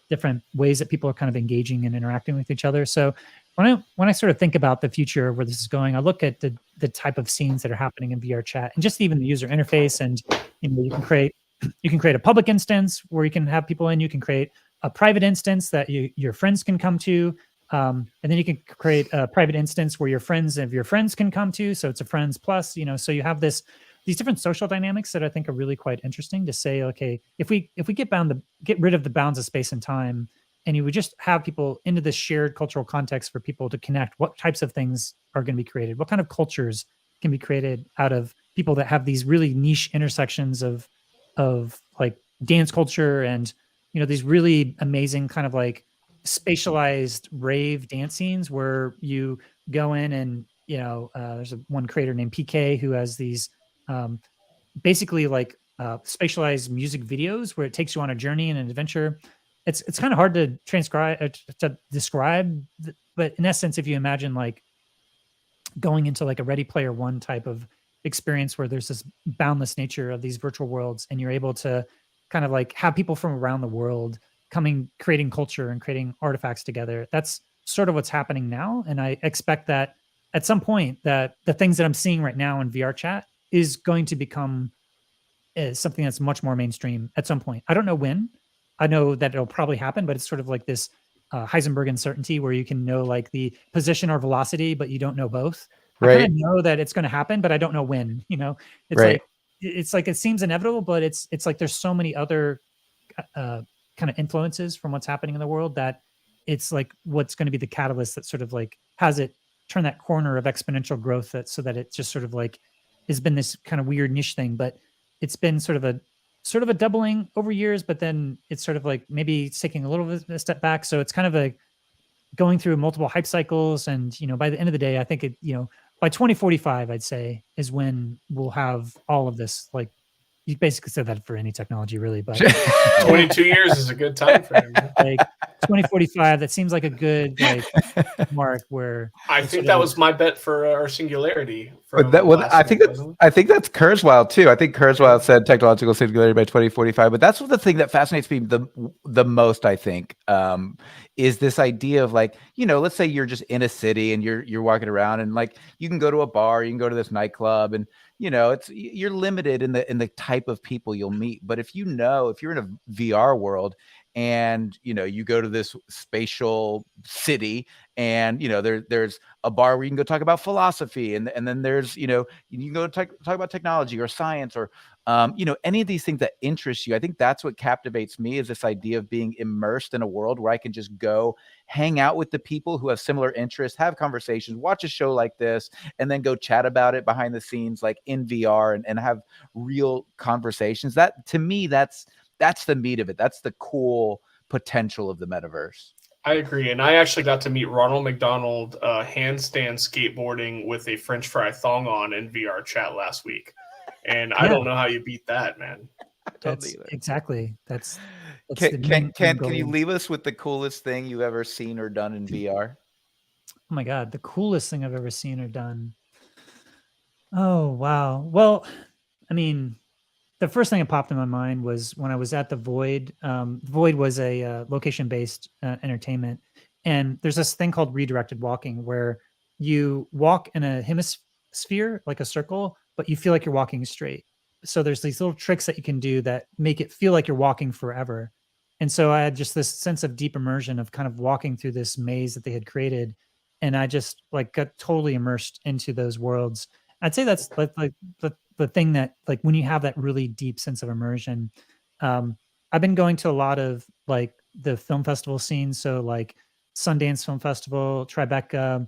different ways that people are kind of engaging and interacting with each other. So when I sort of think about the future of where this is going, I look at the type of scenes that are happening in VR Chat, and just even the user interface. And you can create a public instance where you can have people in. You can create a private instance that your friends can come to, and then you can create a private instance where your friends of your friends can come to. So it's a friends plus. So you have these different social dynamics that I think are really quite interesting to say, okay, if we get rid of the bounds of space and time, and you would just have people into this shared cultural context for people to connect, what types of things are going to be created? What kind of cultures can be created out of people that have these really niche intersections of like dance culture and, these really amazing kind of like spatialized rave dance scenes where you go in and, there's one creator named PK who has these basically like spatialized music videos where it takes you on a journey and an adventure. It's kind of hard to describe, but in essence, if you imagine like going into like a Ready Player One type of experience where there's this boundless nature of these virtual worlds, and you're able to kind of like have people from around the world creating culture and creating artifacts together. That's sort of what's happening now. And I expect that at some point that the things that I'm seeing right now in VR Chat is going to become something that's much more mainstream at some point. I don't know when. I know that it'll probably happen, but it's sort of like this Heisenberg uncertainty where you can know like the position or velocity, but you don't know both. Right. I kind of know that it's going to happen, but I don't know when. It's right. like it seems inevitable, but it's like there's so many other kind of influences from what's happening in the world, that it's like what's going to be the catalyst that sort of like has it turn that corner of exponential growth, that so that it just sort of like has been this kind of weird niche thing, but it's been sort of a doubling over years, but then it's sort of like maybe it's taking a little bit of a step back. So it's kind of a going through multiple hype cycles. And, by the end of the day, I think by 2045, I'd say is when we'll have all of this. Like you basically said that for any technology really, but 22 years is a good time frame. like 2045, that seems like a good like mark where I think that was my bet for our Singularity. But I think that's Kurzweil too. I think Kurzweil said technological singularity by 2045. But that's the thing that fascinates me the most. I think is this idea of like, let's say you're just in a city and you're walking around and like you can go to a bar, you can go to this nightclub, and you're limited in the type of people you'll meet. But if you're in a VR world and you go to this spatial city and there's a bar where you can go talk about philosophy, and then there's you can go talk about technology or science or any of these things that interest you. I think that's what captivates me, is this idea of being immersed in a world where I can just go hang out with the people who have similar interests, have conversations, watch a show like this, and then go chat about it behind the scenes like in VR and have real conversations. That to me, that's the meat of it. That's the cool potential of the metaverse. I agree. And I actually got to meet Ronald McDonald handstand skateboarding with a French fry thong on in VR chat last week. And I don't know how you beat that, man. That's exactly. That's can you leave us with the coolest thing you've ever seen or done in VR? Oh my God, the coolest thing I've ever seen or done. Oh, wow. Well, I mean, the first thing that popped in my mind was when I was at the Void. Void was a location-based entertainment. And there's this thing called redirected walking where you walk in a hemisphere, like a circle, but you feel like you're walking straight. So there's these little tricks that you can do that make it feel like you're walking forever. And so I had just this sense of deep immersion of kind of walking through this maze that they had created. And I just like got totally immersed into those worlds. I'd say that's like the thing that like when you have that really deep sense of immersion. I've been going to a lot of like the film festival scene. So like Sundance Film Festival, Tribeca,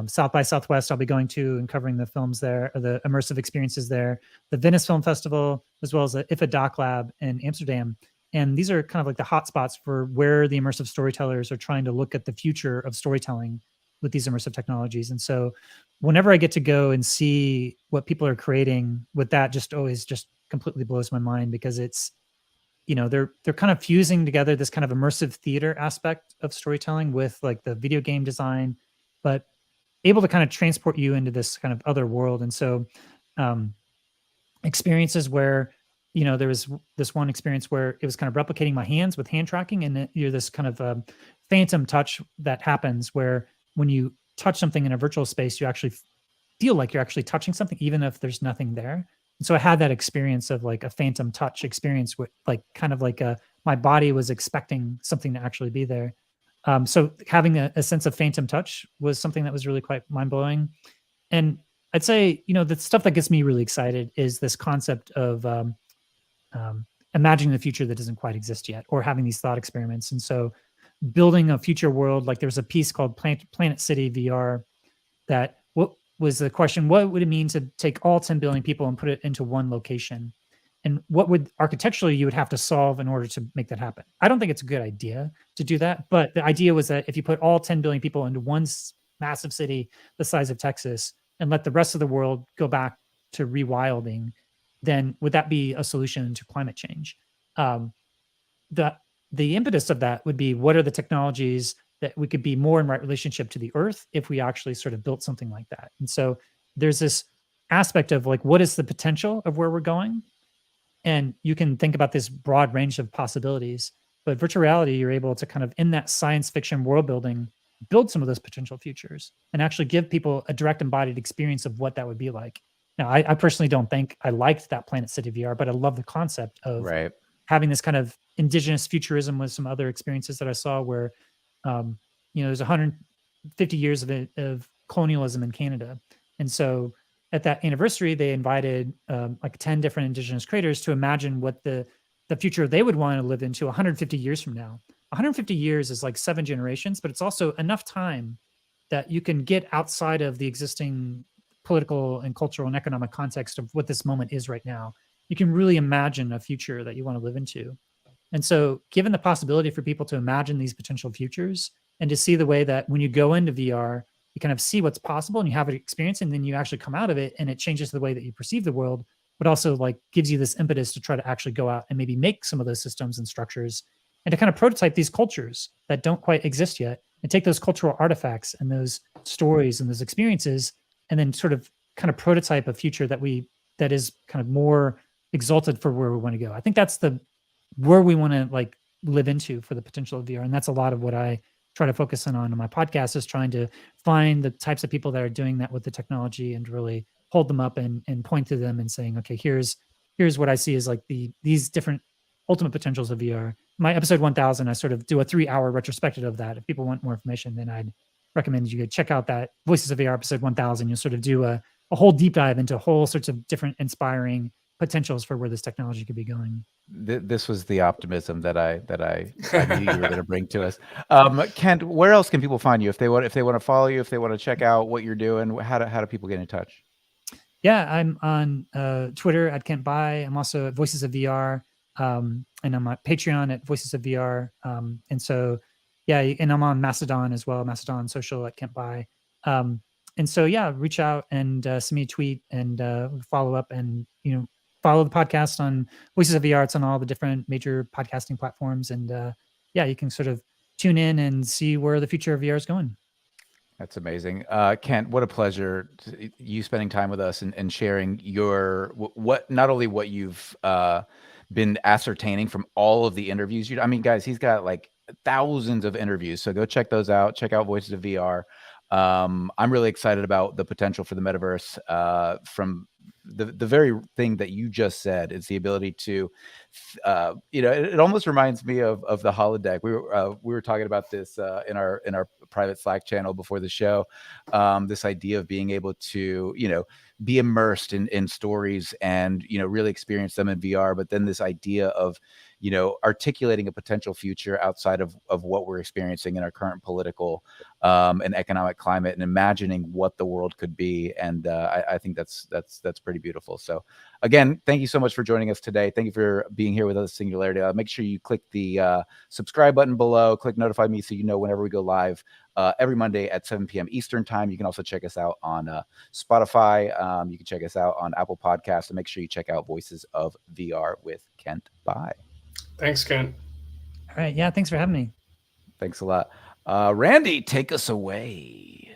South by Southwest, I'll be going to and covering the films there, or the immersive experiences there, the Venice Film Festival, as well as the IFA Doc Lab in Amsterdam. And these are kind of like the hot spots for where the immersive storytellers are trying to look at the future of storytelling with these immersive technologies. And so whenever I get to go and see what people are creating with that, just always just completely blows my mind, because it's, they're kind of fusing together this kind of immersive theater aspect of storytelling with like the video game design, but able to kind of transport you into this kind of other world. And so experiences where, there was this one experience where it was kind of replicating my hands with hand tracking, and you're this kind of phantom touch that happens where when you touch something in a virtual space, you actually feel like you're actually touching something, even if there's nothing there. And so I had that experience of like a phantom touch experience with like kind of like my body was expecting something to actually be there. So having a sense of phantom touch was something that was really quite mind-blowing. And I'd say, the stuff that gets me really excited is this concept of imagining the future that doesn't quite exist yet, or having these thought experiments. And so building a future world, like there's a piece called Planet City VR that what was the question, what would it mean to take all 10 billion people and put it into one location? And what would architecturally you would have to solve in order to make that happen? I don't think it's a good idea to do that. But the idea was that if you put all 10 billion people into one massive city the size of Texas and let the rest of the world go back to rewilding, then would that be a solution to climate change? The impetus of that would be, what are the technologies that we could be more in right relationship to the earth if we actually sort of built something like that? And so there's this aspect of like, what is the potential of where we're going? And you can think about this broad range of possibilities, but virtual reality, you're able to kind of in that science fiction world building, build some of those potential futures and actually give people a direct embodied experience of what that would be like. Now, I personally don't think I liked that Planet City VR, but I love the concept of having this kind of indigenous futurism with some other experiences that I saw where, there's 150 years of colonialism in Canada. And so at that anniversary, they invited like 10 different indigenous creators to imagine what the the future they would want to live into 150 years from now. 150 years is like 7 generations, but it's also enough time that you can get outside of the existing political and cultural and economic context of what this moment is right now. You can really imagine a future that you want to live into. And so, given the possibility for people to imagine these potential futures and to see the way that when you go into VR, you kind of see what's possible and you have an experience, and then you actually come out of it and it changes the way that you perceive the world, but also like gives you this impetus to try to actually go out and maybe make some of those systems and structures and to kind of prototype these cultures that don't quite exist yet and take those cultural artifacts and those stories and those experiences and then sort of kind of prototype a future that is kind of more exalted for where we want to go. I think that's where we want to like live into for the potential of VR. And that's a lot of what I try to focus on my podcast, is trying to find the types of people that are doing that with the technology and really hold them up and point to them and saying, okay, here's what I see as like these different ultimate potentials of VR. My episode 1000, I sort of do a 3-hour retrospective of that. If people want more information, then I'd recommend you check out that Voices of VR episode 1000. You'll sort of do a whole deep dive into whole sorts of different inspiring potentials for where this technology could be going. This was the optimism that I knew you were going to bring to us. Kent, where else can people find you if they want to follow you, if they want to check out what you're doing? How do people get in touch? Yeah, I'm on Twitter at Kent Bai. I'm also at Voices of VR, and I'm on Patreon at Voices of VR. And so, yeah, and I'm on Mastodon as well, Mastodon Social at Kent Bai. And so, yeah, reach out and send me a tweet and follow up, and follow the podcast on Voices of VR. It's on all the different major podcasting platforms, and yeah, you can sort of tune in and see where the future of VR is going. That's amazing. Kent, what a pleasure you spending time with us and sharing not only what you've been ascertaining from all of the interviews. I mean, guys, he's got like thousands of interviews, so go check those out. Check out Voices of VR. I'm really excited about the potential for the metaverse. From the very thing that you just said, is the ability to, it almost reminds me of the holodeck. We were talking about this in our private Slack channel before the show. This idea of being able to, be immersed in stories and, really experience them in VR, but then this idea of, articulating a potential future outside of what we're experiencing in our current political and economic climate, and imagining what the world could be. And I think that's pretty beautiful. So again, thank you so much for joining us today. Thank you for being here with us, Singularity. Make sure you click the subscribe button below, click notify me so you know whenever we go live every Monday at 7 p.m. Eastern time. You can also check us out on Spotify. You can check us out on Apple Podcasts, and make sure you check out Voices of VR with Kent Bai. Thanks, Kent. All right. Yeah. Thanks for having me. Thanks a lot. Randy, take us away.